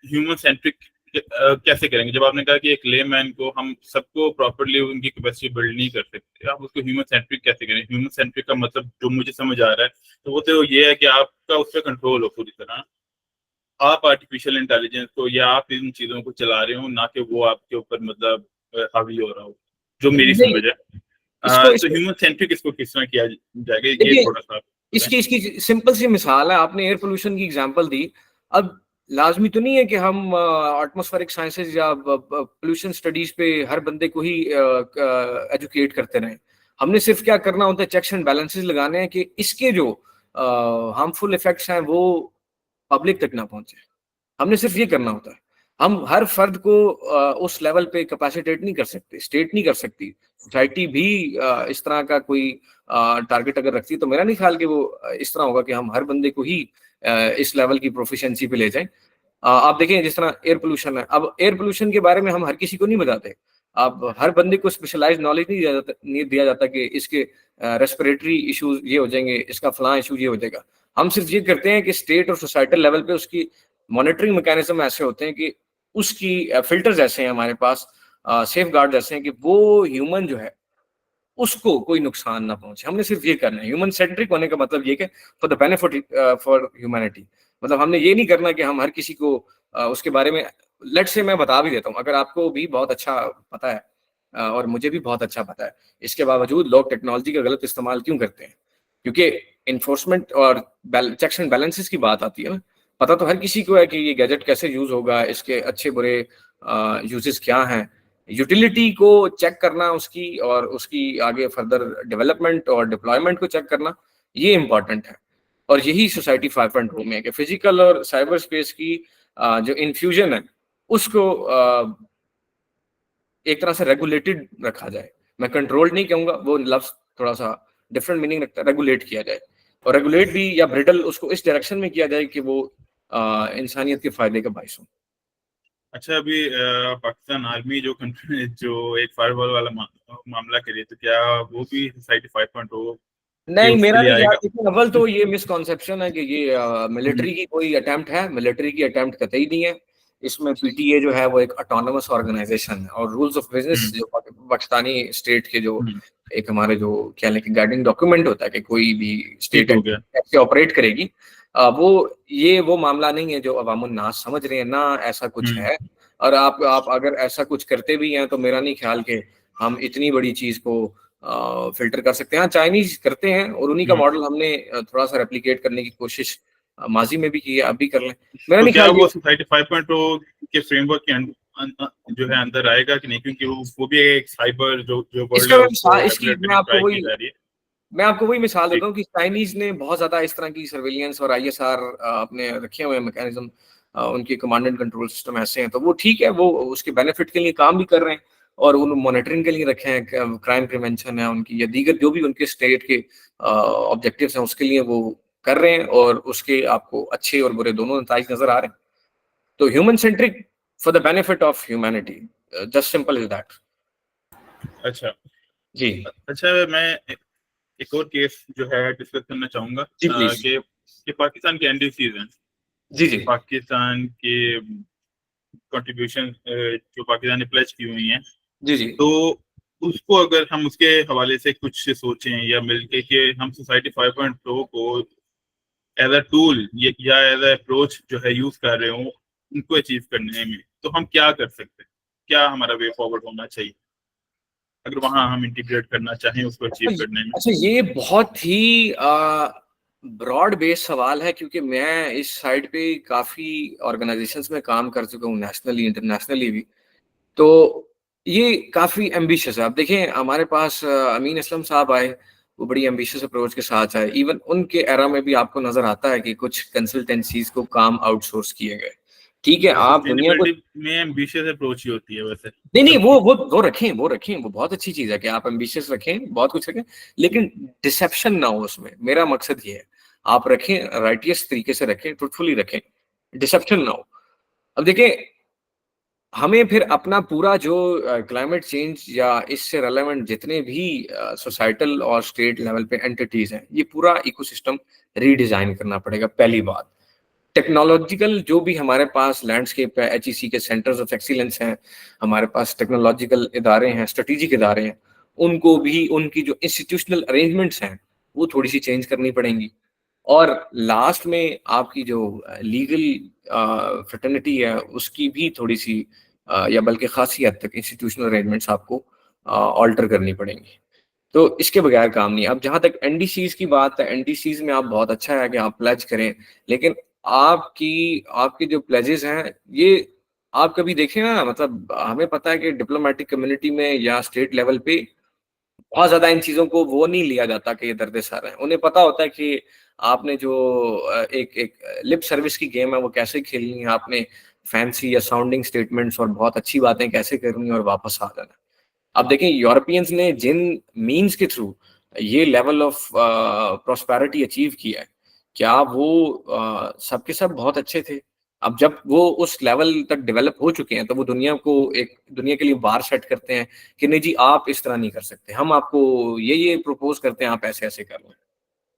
ह्यूमन सेंट्रिक कैसे करेंगे? जब आपने कहा कि एक लेमैन को हम सबको प्रॉपर्ली उनकी कैपेसिटी बिल्ड नहीं कर सकते, आप उसको ह्यूमन सेंट्रिक कैसे करें? ह्यूमन सेंट्रिक का मतलब जो मुझे समझ आ रहा है तो वो तो ये है कि आपका उस पर कंट्रोल हो पूरी तरह, आप आर्टिफिशियल इंटेलिजेंस को या आप इन चीजों को चला रहे हो, ना कि वो आपके ऊपर मतलब हावी हो रहा हो, जो मेरी नहीं, समझ है। इसको तो ह्यूमन सेंट्रिक इसको किस तरह किया जाएगा, ये देखिए, थोड़ा सा इसकी सिंपल सी मिसाल है, आपने एयर पोल्यूशन की एग्जांपल दी। अब लाजमी तो नहीं है कि हम एटमॉस्फेरिक साइंसेज या पोल्यूशन स्टडीज पे हर बंदे को ही एजुकेट करते रहें। हमने सिर्फ क्या करना होता है, चेक्स एंड बैलेंसेस लगाने हैं कि इसके जो हार्मफुल इफेक्ट्स हैं वो पब्लिक तक ना पहुंचे। हमने सिर्फ ये करना होता है। हम हर फर्द को उस लेवल पे कैपेसिटेट नहीं कर सकते, स्टेट नहीं कर सकती। सोसाइटी भी इस तरह का कोई टारगेट अगर रखती है तो मेरा नहीं ख्याल कि वो इस तरह होगा कि हम हर बंदे को ही इस लेवल की प्रोफिशिएंसी पे ले जाएं। आप देखें जिस तरह एयर पोल्यूशन है, अब एयर पोल्यूशन के बारे में हम हर किसी को नहीं बताते। अब हर बंदे को स्पेशलाइज नॉलेज नहीं दिया जाता कि इसके रेस्पिरेटरी इश्यूज ये हो जाएंगे, इसका फलां इशू ये हो जाएगा। हम सिर्फ ये करते हैं कि स्टेट और सोसाइटल लेवल पे उसकी मॉनिटरिंग मैकेनिज्म ऐसे होते हैं कि उसकी फिल्टर्स ऐसे हैं हमारे पास, सेफ गार्ड ऐसे हैं कि वो ह्यूमन जो है उसको कोई नुकसान ना पहुंचे। हमने सिर्फ ये करना है। ह्यूमन सेंट्रिक होने का मतलब ये कि for the benefit for humanity, मतलब हमने ये नहीं करना कि हम हर किसी को उसके बारे में, लेट से मैं बता भी देता हूँ, अगर आपको भी बहुत अच्छा पता है और मुझे भी बहुत अच्छा पता है, इसके बावजूद लोग टेक्नोलॉजी का गलत इस्तेमाल क्यों करते हैं? क्योंकि इन्फोर्समेंट और चेक्स एंड बैलेंसेस की बात आती है ना। पता तो हर किसी को है कि ये गैजेट कैसे यूज होगा, इसके अच्छे बुरे यूजेस क्या हैं। यूटिलिटी को चेक करना उसकी, और उसकी आगे फर्दर डेवलपमेंट और डिप्लॉयमेंट को चेक करना, ये इंपॉर्टेंट है। और यही सोसाइटी 5.0 में है कि फिजिकल और साइबर स्पेस की जो इन्फ्यूजन है उसको एक तरह से रेगुलेटेड रखा जाए। मैं कंट्रोल्ड नहीं कहूंगा, वो लफ्ज थोड़ा सा डिफरेंट मीनिंग रखता है। रेगुलेट किया जाए, और रेगुलेट भी या ब्रिडल उसको इस डायरेक्शन में किया जाए कि वो इंसानियत के फायदे का बाइस हो। अच्छा, अभी पाकिस्तान आर्मी जो जो एक फायरवॉल वाला मामला करिए, तो क्या वो भी सोसाइटी 5.0 नहीं, उसके मेरा लिए नहीं आएगा? ख्याल। देखिए, अव्वल तो ये मिसकॉन्सेप्शन है कि ये मिलिट्री की कोई अटेम्प्ट है। मिलिट्री की अटेम्प्ट कतई नहीं है। इसमें पीटीए जो है वो एक ऑटोनोमस ऑर्गेनाइजेशन है, और रूल्स ऑफ बिजनेस जो पाकिस्तानी स्टेट के जो एक हमारे जो क्या लें कि गाइडिंग डॉक्यूमेंट होता है कि कोई भी स्टेट कैसे ऑपरेट करेगी, वो मामला नहीं है जो अवामुन नास समझ रहे हैं ना, ऐसा कुछ है। और आप अगर ऐसा कुछ करते भी हैं तो मेरा नहीं ख्याल कि हम इतनी बड़ी चीज को फिल्टर कर सकते हैं। हाँ, चाइनीज करते हैं और उन्हीं का मॉडल हमने थोड़ा सा रेप्लिकेट करने की कोशिश माजी में भी की है, अब भी कर लें। मेरा तो नहीं क्या ख्याल वो सोसाइटी 5.0 के फ्रेमवर्क के जो है अंदर आएगा कि नहीं? क्योंकि वो भी एक साइबर जो वर्ल्ड है उसको रेगुलेट करने की ट्राई की जा रही है। मैं आपको वही मिसाल देता हूँ कि चाइनीज ने बहुत ज्यादा इस तरह की सर्वेलियंस और आईएसआर अपने रखे हुए मैकेनिज्म, उनके कमांड एंड कंट्रोल सिस्टम ऐसे हैं, तो वो ठीक है, वो उसके बेनिफिट के लिए काम भी कर रहे हैं, और उन मॉनिटरिंग के लिए रखे हैं, क्राइम प्रिवेंशन है उनकी या दीगर जो भी उनके स्टेट के ऑब्जेक्टिव्स हैं उसके लिए वो कर रहे हैं, और उसके आपको अच्छे और बुरे दोनों नताइज नजर आ रहे हैं। तो human centric for the benefit of humanity, just simple is that. अच्छा जी अच्छा, मैं एक और केस जो है डिस्कस करना चाहूंगा जी प्लीज। कि पाकिस्तान के एनडीसीज हैं, जी जी पाकिस्तान के कंट्रीब्यूशन जो पाकिस्तान ने प्लेज की हुई हैं, जी जी तो उसको अगर हम उसके हवाले से कुछ सोचें या मिलके कि हम सोसाइटी 5.0 को एज अ टूल या एज अ अप्रोच जो है यूज कर रहे हो उनको अचीव करने में, तो हम क्या कर सकते हैं? क्या हमारा वे फॉरवर्ड होना चाहिए अगर वहां हम इंटीग्रेट करना चाहें उसको अचीव करने में? अच्छा, ये बहुत ही ब्रॉड बेस्ड सवाल है, क्योंकि मैं इस साइड पे काफी ऑर्गेनाइजेशंस में काम कर चुका हूँ, नेशनली इंटरनेशनली भी। तो ये काफी एम्बिशियस है। आप देखें, हमारे पास अमीन असलम साहब आए, वो बड़ी एम्बिशियस अप्रोच के साथ आए। इवन उनके एरा में भी आपको नजर आता है कि कुछ कंसल्टेंसीज को काम आउटसोर्स किए गए। ठीक है, आप दुनिया को सस्टेनेबिलिटी में एम्बिशियस अप्रोच ही होती है वैसे। नहीं वो रखें, वो बहुत अच्छी चीज है कि आप एम्बिशियस रखें, बहुत कुछ रखें, लेकिन डिसेप्शन ना हो उसमें। मेरा मकसद ये है, आप रखें, राइटियस तरीके से रखें, ट्रुथफुली रखें, डिसेप्शन ना हो। अब देखिए, हमें फिर अपना पूरा जो क्लाइमेट चेंज या इससे रेलेवेंट जितने भी सोसाइटल और स्टेट लेवल पे एंटिटीज हैं, ये पूरा इकोसिस्टम रीडिजाइन करना पड़ेगा। पहली बात, टेक्नोलॉजिकल जो भी हमारे पास लैंडस्केप है, एचईसी के सेंटर्स ऑफ एक्सीलेंस हैं, हमारे पास टेक्नोलॉजिकल इदारे हैं, स्ट्रेटेजिक इदारे हैं, उनको भी, उनकी जो इंस्टीट्यूशनल अरेंजमेंट्स हैं वो थोड़ी सी चेंज करनी पड़ेंगी। और लास्ट में आपकी जो लीगल फ्रेटर्निटी है उसकी भी थोड़ी सी या बल्कि खासी हद तक इंस्टीट्यूशनल अरेंजमेंट्स आपको ऑल्टर करनी पड़ेंगी। तो इसके बगैर काम नहीं। अब जहां तक एनडीसीज की बात है, एनडीसीज में आप बहुत अच्छा है कि आप प्लेज करें, लेकिन आपकी जो प्लेजेस हैं ये आप कभी देखें ना, मतलब हमें पता है कि डिप्लोमेटिक कम्युनिटी में या स्टेट लेवल पे बहुत ज्यादा इन चीजों को वो नहीं लिया जाता कि ये दर्द सर है। उन्हें पता होता है कि आपने जो एक एक लिप सर्विस की गेम है वो कैसे खेलनी है, आपने फैंसी या साउंडिंग स्टेटमेंट्स और बहुत अच्छी बातें कैसे करनी है और वापस आ जाना है। अब देखें, यूरोपियंस ने जिन मीन्स के थ्रू ये लेवल ऑफ प्रोस्पेरिटी अचीव किया है, क्या वो सबके सब बहुत अच्छे थे? अब जब वो उस लेवल तक डेवलप हो चुके हैं, तो वो दुनिया के लिए बार सेट करते हैं कि नहीं जी, आप इस तरह नहीं कर सकते, हम आपको ये प्रपोज करते हैं, आप ऐसे ऐसे कर लें।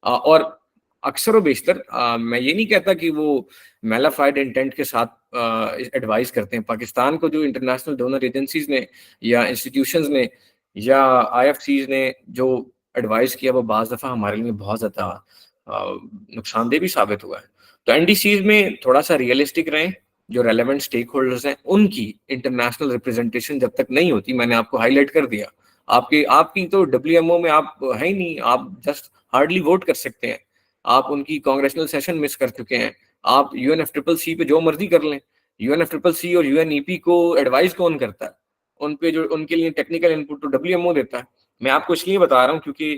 और अक्सर व बेशतर मैं ये नहीं कहता कि वो मेलाफाइड इंटेंट के साथ एडवाइस करते हैं। पाकिस्तान को जो इंटरनेशनल डोनर एजेंसीज ने या इंस्टीट्यूशंस ने या आईएफसीज ने जो एडवाइस किया, वो बाज़ दफ़ा हमारे लिए बहुत ज़्यादा नुकसानदेह भी साबित हुआ है। तो एनडीसीज में थोड़ा सा रियलिस्टिक रहें। जो रेलेवेंट स्टेक होल्डर्स हैं, उनकी इंटरनेशनल रिप्रेजेंटेशन जब तक नहीं होती, मैंने आपको हाईलाइट कर दिया, आपकी तो डब्ल्यूएमओ में आप है ही नहीं, आप जस्ट हार्डली वोट कर सकते हैं। आप उनकी कांग्रेसनल सेशन मिस कर चुके हैं। आप यूएनएफसीसी पे जो मर्जी कर लें, यूएनएफसीसी और यूएनईपी को एडवाइस कौन करता है? उन पे जो उनके लिए टेक्निकल इनपुट तो डब्ल्यूएमओ देता है। मैं आपको इसलिए बता रहा हूँ क्योंकि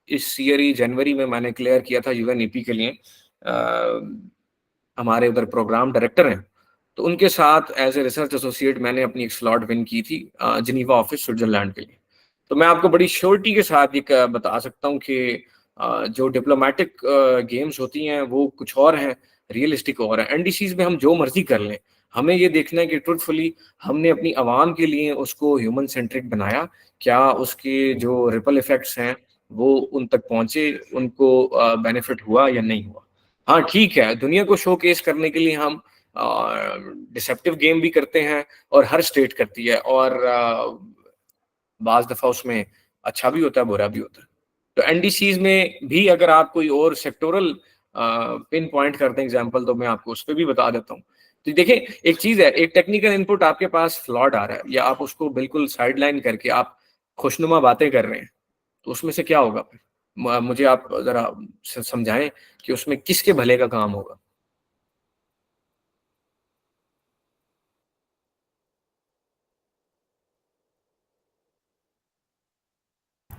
इस ईयर ही जनवरी में मैंने क्लियर किया था यूएनईपी के लिए, हमारे उधर प्रोग्राम डायरेक्टर हैं, तो उनके साथ एज ए रिसर्च एसोसिएट मैंने अपनी एक स्लॉट विन की थी जिनीवा ऑफिस स्विट्जरलैंड के लिए। तो मैं आपको बड़ी श्योरिटी के साथ ये बता सकता हूँ कि जो डिप्लोमेटिक गेम्स होती हैं वो कुछ और हैं, रियलिस्टिक और है। एनडीसीज में हम जो मर्जी कर लें, हमें ये देखना है कि ट्रुथफुली हमने अपनी आवाम के लिए उसको ह्यूमन सेंट्रिक बनाया, क्या उसके जो रिपल इफेक्ट्स हैं वो उन तक पहुंचे, उनको बेनिफिट हुआ या नहीं हुआ। हाँ ठीक है, दुनिया को शोकेस करने के लिए हम डिसेप्टिव गेम भी करते हैं और हर स्टेट करती है, और बाज दफा उसमें अच्छा भी होता है, बुरा भी होता है। तो एनडीसीज में भी अगर आप कोई और सेक्टोरल पिन पॉइंट करते हैं एग्जांपल, तो मैं आपको उस पर भी बता देता हूँ। तो देखिए, एक चीज है, एक टेक्निकल इनपुट आपके पास फ्लॉड आ रहा है या आप उसको बिल्कुल साइडलाइन करके आप खुशनुमा बातें कर रहे हैं, तो उसमें से क्या होगा? मुझे आप जरा समझाएं कि उसमें किसके भले का काम होगा।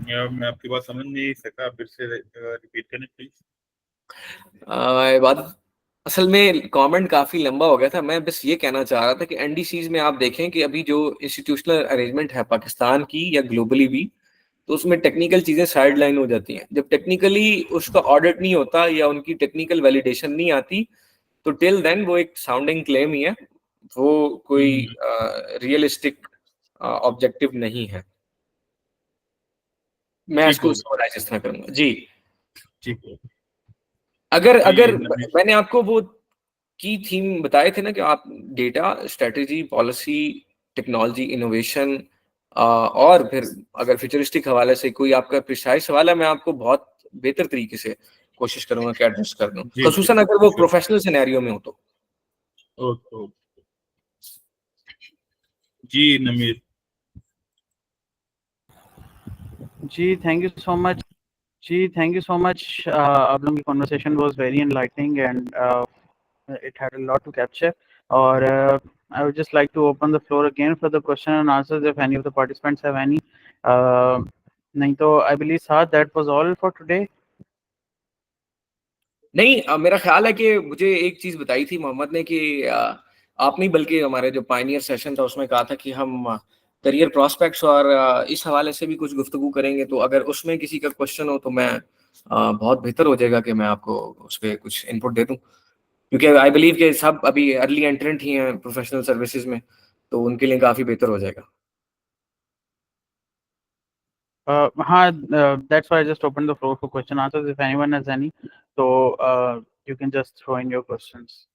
मैं आपकी बात समझ नहीं सका, फिर से रिपीट करें प्लीज। बात असल में कमेंट काफी लंबा हो गया था। मैं बस ये कहना चाह रहा था कि एनडीसीज में आप देखें कि अभी जो इंस्टीट्यूशनल अरेंजमेंट है पाकिस्तान की या ग्लोबली भी, तो उसमें टेक्निकल चीजें साइड लाइन हो जाती हैं। जब टेक्निकली उसका ऑडिट नहीं होता या उनकी टेक्निकल वैलिडेशन नहीं आती, तो टिल देन वो एक साउंडिंग क्लेम ही है, वो कोई रियलिस्टिक ऑब्जेक्टिव नहीं है। मैं इसको समराइज इस तरह करूंगा जी। ठीक है। अगर जी, अगर नबील। मैंने आपको वो की थीम बताए थे ना कि आप data, strategy, policy, technology, innovation, और फिर अगर फ्यूचरिस्टिक हवाले से कोई आपका प्रिसाइज सवाल है, मैं आपको बहुत बेहतर तरीके से कोशिश करूंगा कि एड्रेस कर दूं, जी, खसूसन अगर वो श्योर। प्रोफेशनल सिनेरियो में हो तो। ओके, जी नमीर। जी थैंक यू सो मच। जी थैंक यू सो मच। आप लोगों की conversation was very enlightening and it had a lot to capture. Or I would just like to open the floor again for the question and answers if any of the participants have any. नहीं तो I believe Saad, that was all for today. नहीं, मेरा ख्याल है कि मुझे एक चीज बताई थी मोहम्मद ने कि आप नहीं बल्कि हमारे जो पायनियर सेशन था उसमें कहा था कि हम करियर प्रोस्पेक्ट्स और इस हवाले से भी कुछ गुफ्तगू करेंगे, तो अगर उसमें किसी का क्वेश्चन हो तो मैं बहुत बेहतर हो जाएगा कि मैं आपको उस पर कुछ इनपुट दे दूं, क्योंकि आई बिलीव कि सब अभी अर्ली एंट्रेंट ही हैं प्रोफेशनल सर्विसेज में, तो उनके लिए काफी बेहतर हो जाएगा। हाँ, that's why I just opened the floor for question answers. If anyone has any, so you can just throw in your questions.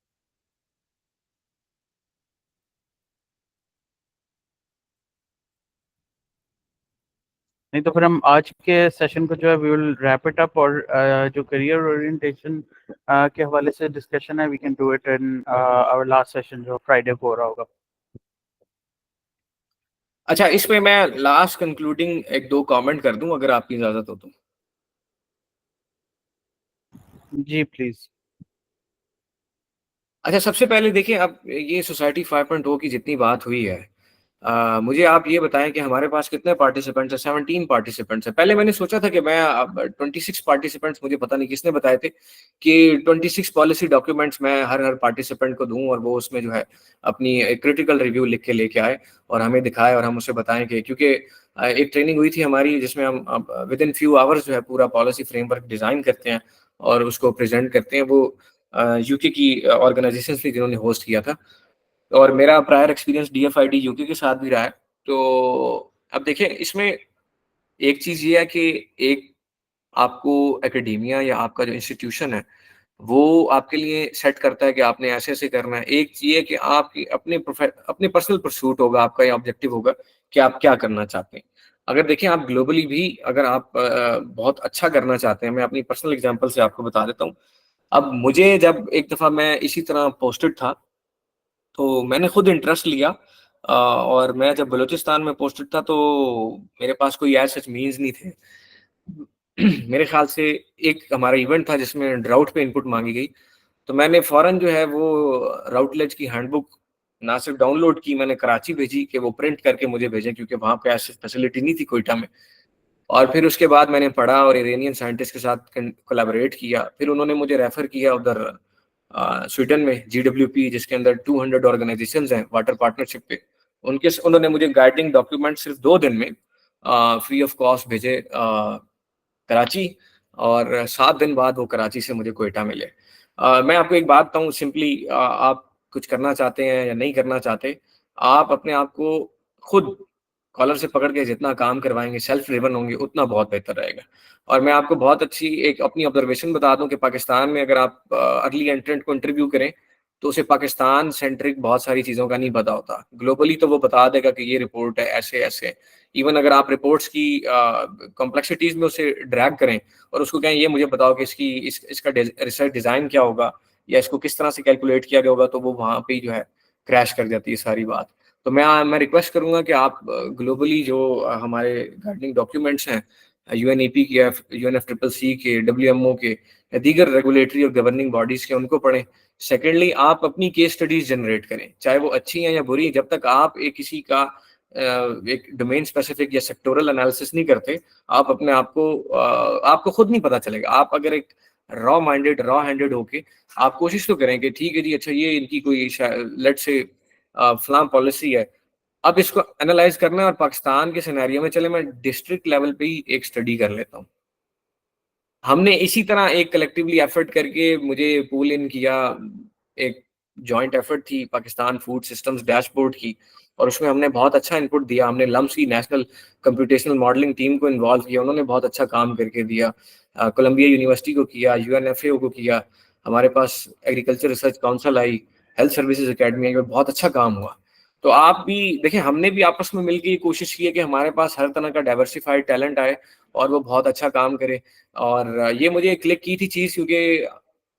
नहीं तो फिर हम आज के सेशन को जो है we will wrap it up, और जो करियर ओरिएंटेशन के हवाले से डिस्कशन है we can do it in our last session जो फ्राइडे को हो रहा होगा। अच्छा, इसमें मैं लास्ट कंक्लूडिंग एक दो कमेंट कर दूं अगर आपकी इजाजत हो तो। जी प्लीज। अच्छा, सबसे पहले देखिए, अब ये सोसाइटी 5.0 की जितनी बात हुई है, मुझे आप ये बताएं कि हमारे पास कितने पार्टिसिपेंट्स हैं। 17 पार्टिसिपेंट्स हैं। पहले मैंने सोचा था कि मैं 26 पार्टिसिपेंट्स, मुझे पता नहीं किसने बताए थे कि 26 पॉलिसी डॉक्यूमेंट्स मैं हर हर पार्टिसिपेंट को दूं और वो उसमें जो है अपनी एक क्रिटिकल रिव्यू लिख के लेके आए और हमें दिखाए और हम उसे बताएं कि, क्योंकि एक ट्रेनिंग हुई थी हमारी जिसमें हम विद इन फ्यू आवर्स जो है पूरा पॉलिसी फ्रेमवर्क डिजाइन करते हैं और उसको प्रेजेंट करते हैं। वो यूके की ऑर्गेनाइजेशन थी जिन्होंने होस्ट किया था, और मेरा प्रायर एक्सपीरियंस डीएफआईडी यूके के साथ भी रहा है। तो अब देखिए, इसमें एक चीज ये है कि एक आपको एकेडेमिया या आपका जो इंस्टीट्यूशन है वो आपके लिए सेट करता है कि आपने ऐसे ऐसे करना है। एक ये है कि आपकी अपने पर्सनल परसूट होगा, आपका ये ऑब्जेक्टिव होगा कि आप क्या करना चाहते हैं। अगर देखें, आप ग्लोबली भी अगर आप बहुत अच्छा करना चाहते हैं, मैं अपनी पर्सनल एग्जांपल से आपको बता देता हूँ। अब मुझे जब एक दफा मैं इसी तरह पोस्टेड था तो मैंने खुद इंटरेस्ट लिया, और मैं जब बलूचिस्तान में पोस्टेड था तो मेरे पास कोई ऐसे सच मीन्स नहीं थे। मेरे ख्याल से एक हमारा इवेंट था जिसमें ड्राउट पे इनपुट मांगी गई, तो मैंने फौरन जो है वो राउटलेज की हैंडबुक ना सिर्फ डाउनलोड की, मैंने कराची भेजी कि वो प्रिंट करके मुझे भेजें, क्योंकि वहाँ पे ऐसी फैसिलिटी नहीं थी कोयटा में। और फिर उसके बाद मैंने पढ़ा और इरानियन साइंटिस्ट के साथ कोलैबोरेट किया। फिर उन्होंने मुझे रेफर किया उधर स्वीडन में जीडब्ल्यूपी, जिसके अंदर 200 ऑर्गेनाइजेशंस हैं वाटर पार्टनरशिप पे। उन्होंने मुझे गाइडिंग डॉक्यूमेंट सिर्फ 2 दिन में फ्री ऑफ कॉस्ट भेजे कराची, और 7 दिन बाद वो कराची से मुझे कोयटा मिले। मैं आपको एक बात बताऊं सिंपली, आप कुछ करना चाहते हैं या नहीं करना चाहते, आप अपने आप को खुद कॉलर से पकड़ के जितना काम करवाएंगे, सेल्फ ड्रिवन होंगे, उतना बहुत बेहतर रहेगा। और मैं आपको बहुत अच्छी एक अपनी ऑब्जर्वेशन बता दूं कि पाकिस्तान में अगर आप अर्ली एंट्रेंट को इंटरव्यू करें तो उसे पाकिस्तान सेंट्रिक बहुत सारी चीज़ों का नहीं पता होता। ग्लोबली तो वो बता देगा कि ये रिपोर्ट है ऐसे ऐसे। इवन अगर आप रिपोर्ट्स की कॉम्प्लेक्सिटीज में उसे ड्रैग करें और उसको कहें ये मुझे बताओ कि इसका रिसर्च डिज़ाइन क्या होगा या इसको किस तरह से कैलकुलेट किया गया होगा, तो वो वहाँ पे जो है क्रैश कर जाती है सारी बात। तो मैं रिक्वेस्ट करूंगा कि आप ग्लोबली जो हमारे गाइडिंग डॉक्यूमेंट्स हैं यूएनईपी के, यूएनएफसीसीसी के, डब्ल्यूएमओ के या दीगर रेगुलेटरी और गवर्निंग बॉडीज के, उनको पढ़ें। सेकेंडली, आप अपनी केस स्टडीज जनरेट करें, चाहे वो अच्छी हैं या बुरी। जब तक आप एक किसी का एक डोमेन स्पेसिफिक या सेक्टोरल एनालिसिस नहीं करते, आप अपने आप को आपको खुद नहीं पता चलेगा। आप अगर एक रॉ हैंडेड होके आप कोशिश तो करें कि ठीक है जी, अच्छा ये इनकी कोई लेट से फलां पॉलिसी है, अब इसको एनालाइज करना है और पाकिस्तान के सिनेरियो में चले मैं डिस्ट्रिक्ट लेवल पे ही एक स्टडी कर लेता हूँ। हमने इसी तरह एक कलेक्टिवली एफर्ट करके मुझे पूल इन किया, एक जॉइंट एफर्ट थी पाकिस्तान फूड सिस्टम्स डैशबोर्ड की, और उसमें हमने बहुत अच्छा इनपुट दिया। हमने लम्सी नेशनल कंप्यूटेशनल मॉडलिंग टीम को इन्वॉल्व किया, उन्होंने बहुत अच्छा काम करके दिया। कोलंबिया यूनिवर्सिटी को किया, UNFAO को किया, हमारे पास एग्रीकल्चर रिसर्च काउंसिल आई, हेल्थ सर्विसेज अकेडमी आई, बहुत अच्छा काम हुआ। तो आप भी देखिए, हमने भी आपस में मिलकर ये कोशिश की है कि हमारे पास हर तरह का डाइवर्सिफाइड टैलेंट आए और वो बहुत अच्छा काम करे। और ये मुझे क्लिक की थी चीज़, क्योंकि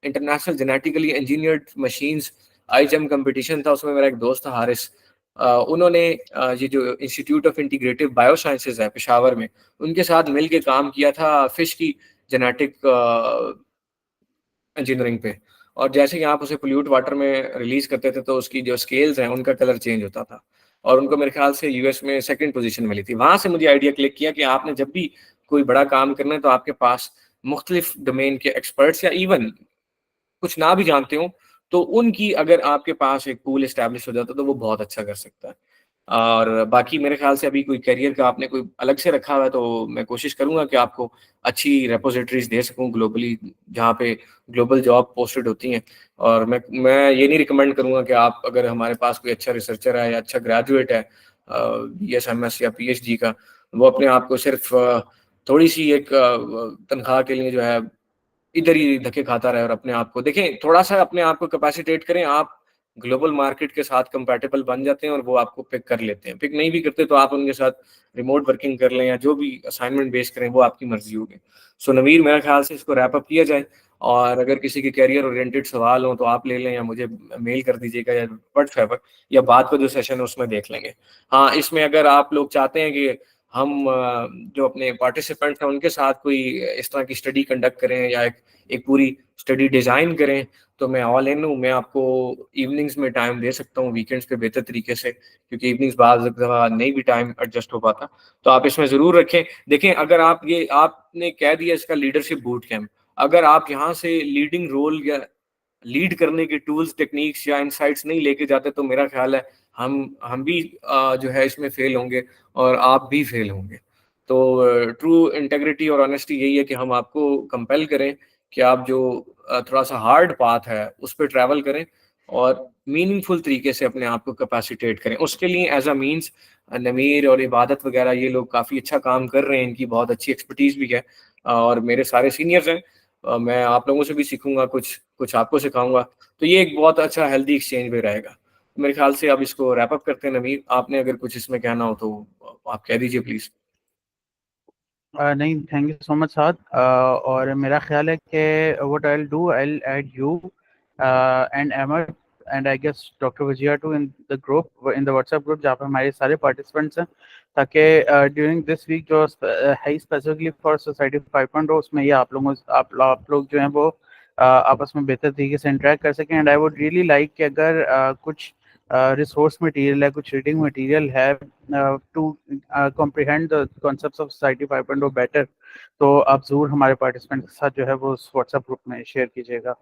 international genetically engineered machines IGEM competition था, उसमें मेरा एक दोस्त था हारिस, उन्होंने ये जो इंस्टीट्यूट ऑफ इंटीग्रेटिव बायोसाइंसेज है पेशावर में, उनके साथ मिल के काम किया था फिश की जेनेटिक इंजीनियरिंग पे। और जैसे ही आप उसे पोल्यूट वाटर में रिलीज करते थे तो उसकी जो स्केल्स हैं उनका कलर चेंज होता था, और उनको मेरे ख्याल से US में 2nd पोजीशन मिली थी। वहां से मुझे आइडिया क्लिक किया कि आपने जब भी कोई बड़ा काम करना है तो आपके पास मुख्तलिफ डोमेन के एक्सपर्ट्स या इवन कुछ ना भी जानते हो तो उनकी अगर आपके पास एक पूल एस्टैब्लिश हो जाता तो वो बहुत अच्छा कर सकता है। और बाकी मेरे ख्याल से अभी कोई करियर का आपने कोई अलग से रखा हुआ है तो मैं कोशिश करूंगा कि आपको अच्छी रेपोजिटरीज दे सकूं ग्लोबली, जहाँ पे ग्लोबल जॉब पोस्टेड होती हैं। और मैं ये नहीं रिकमेंड करूंगा कि आप, अगर हमारे पास कोई अच्छा रिसर्चर है या अच्छा ग्रेजुएट है BSMS या PhD का, वो अपने आप को सिर्फ थोड़ी सी एक तनख्वाह के लिए जो है इधर ही धक्के खाता रहे और अपने आप को देखें, थोड़ा सा अपने आप को कैपेसिटेट करें, आप ग्लोबल मार्केट के साथ कंपैटिबल बन जाते हैं और वो आपको पिक कर लेते हैं। पिक नहीं भी करते तो आप उनके साथ रिमोट वर्किंग कर लें या जो भी असाइनमेंट बेस करें, वो आपकी मर्जी होगी। सो नवीर, मेरे ख्याल से इसको रैप अप किया जाए, और अगर किसी के कैरियर ओरिएंटेड सवाल हो तो आप ले लें या मुझे मेल कर दीजिएगा या व्हाट्सएप, या बाद का जो सेशन है उसमें देख लेंगे। हाँ, इसमें अगर आप लोग चाहते हैं कि हम जो अपने पार्टिसिपेंट्स हैं उनके साथ कोई इस तरह की स्टडी कंडक्ट करें या एक पूरी स्टडी डिजाइन करें, तो मैं ऑल इन हूँ। मैं आपको इवनिंग्स में टाइम दे सकता हूँ, वीकेंड्स पे बेहतर तरीके से, क्योंकि इवनिंग्स बाद नहीं भी टाइम एडजस्ट हो पाता। तो आप इसमें जरूर रखें। देखें, अगर आप ये आपने कह दिया इसका लीडरशिप बूट कैंप, अगर आप यहाँ से लीडिंग रोल या लीड करने के टूल्स, टेक्निक्स या इनसाइट्स नहीं लेके जाते तो मेरा ख्याल है हम भी जो है इसमें फेल होंगे और आप भी फेल होंगे। तो ट्रू इंटेग्रिटी और ऑनेस्टी यही है कि हम आपको कंपेल करें कि आप जो थोड़ा सा हार्ड पाथ है उस पर ट्रैवल करें और मीनिंगफुल तरीके से अपने आप को कैपेसिटेट करें। उसके लिए एज अ मीन्स नमीर और इबादत वगैरह ये लोग काफ़ी अच्छा काम कर रहे हैं, इनकी बहुत अच्छी एक्सपर्टीज़ भी है, और मेरे सारे सीनियर्स हैं। मैं आप लोगों से भी सीखूंगा, कुछ आपको सिखाऊंगा, तो ये एक बहुत अच्छा हेल्दी एक्सचेंज भी रहेगा। मेरे ख्याल से अब इसको रैप अप करते हैं। नवीर, आपने अगर कुछ इसमें कहना हो तो आप कह दीजिए प्लीज। नहीं, thank you so much Saad. और मेरा ख्याल है कि what I will do, I will add you and Ahmad and I guess doctor Wajiya too in the group, in the WhatsApp group जहाँ पे हमारे सारे पार्टिसिपेंट्स हैं, ताकि ड्यूरिंग दिस वीक जो है स्पेसिफिकली फॉर सोसाइटी 5.0, उसमें ये आप लोग जो हैं वो आपस में बेहतर तरीके से इंटरेक्ट कर सकें। And I would really like कि अगर कुछ रिसोर्स मटेरियल है, कुछ रीडिंग मटेरियल है to comprehend the concepts of society 5.0 better, तो आप जरूर हमारे पार्टिसिपेंट के साथ जो है वो व्हाट्सएप ग्रुप में शेयर कीजिएगा।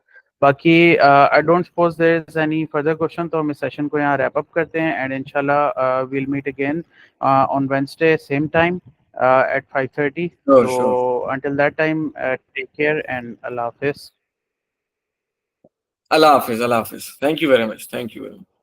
बाकी I don't suppose there is any further question, तो हम इस सेशन को यहाँ रैप अप करते हैं एंड इंशाल्लाह we'll meet again on Wednesday same time at 5:30. So until that time, take care and Allah Hafiz. Allah Hafiz. Allah Hafiz. Thank you very much. Thank you very much.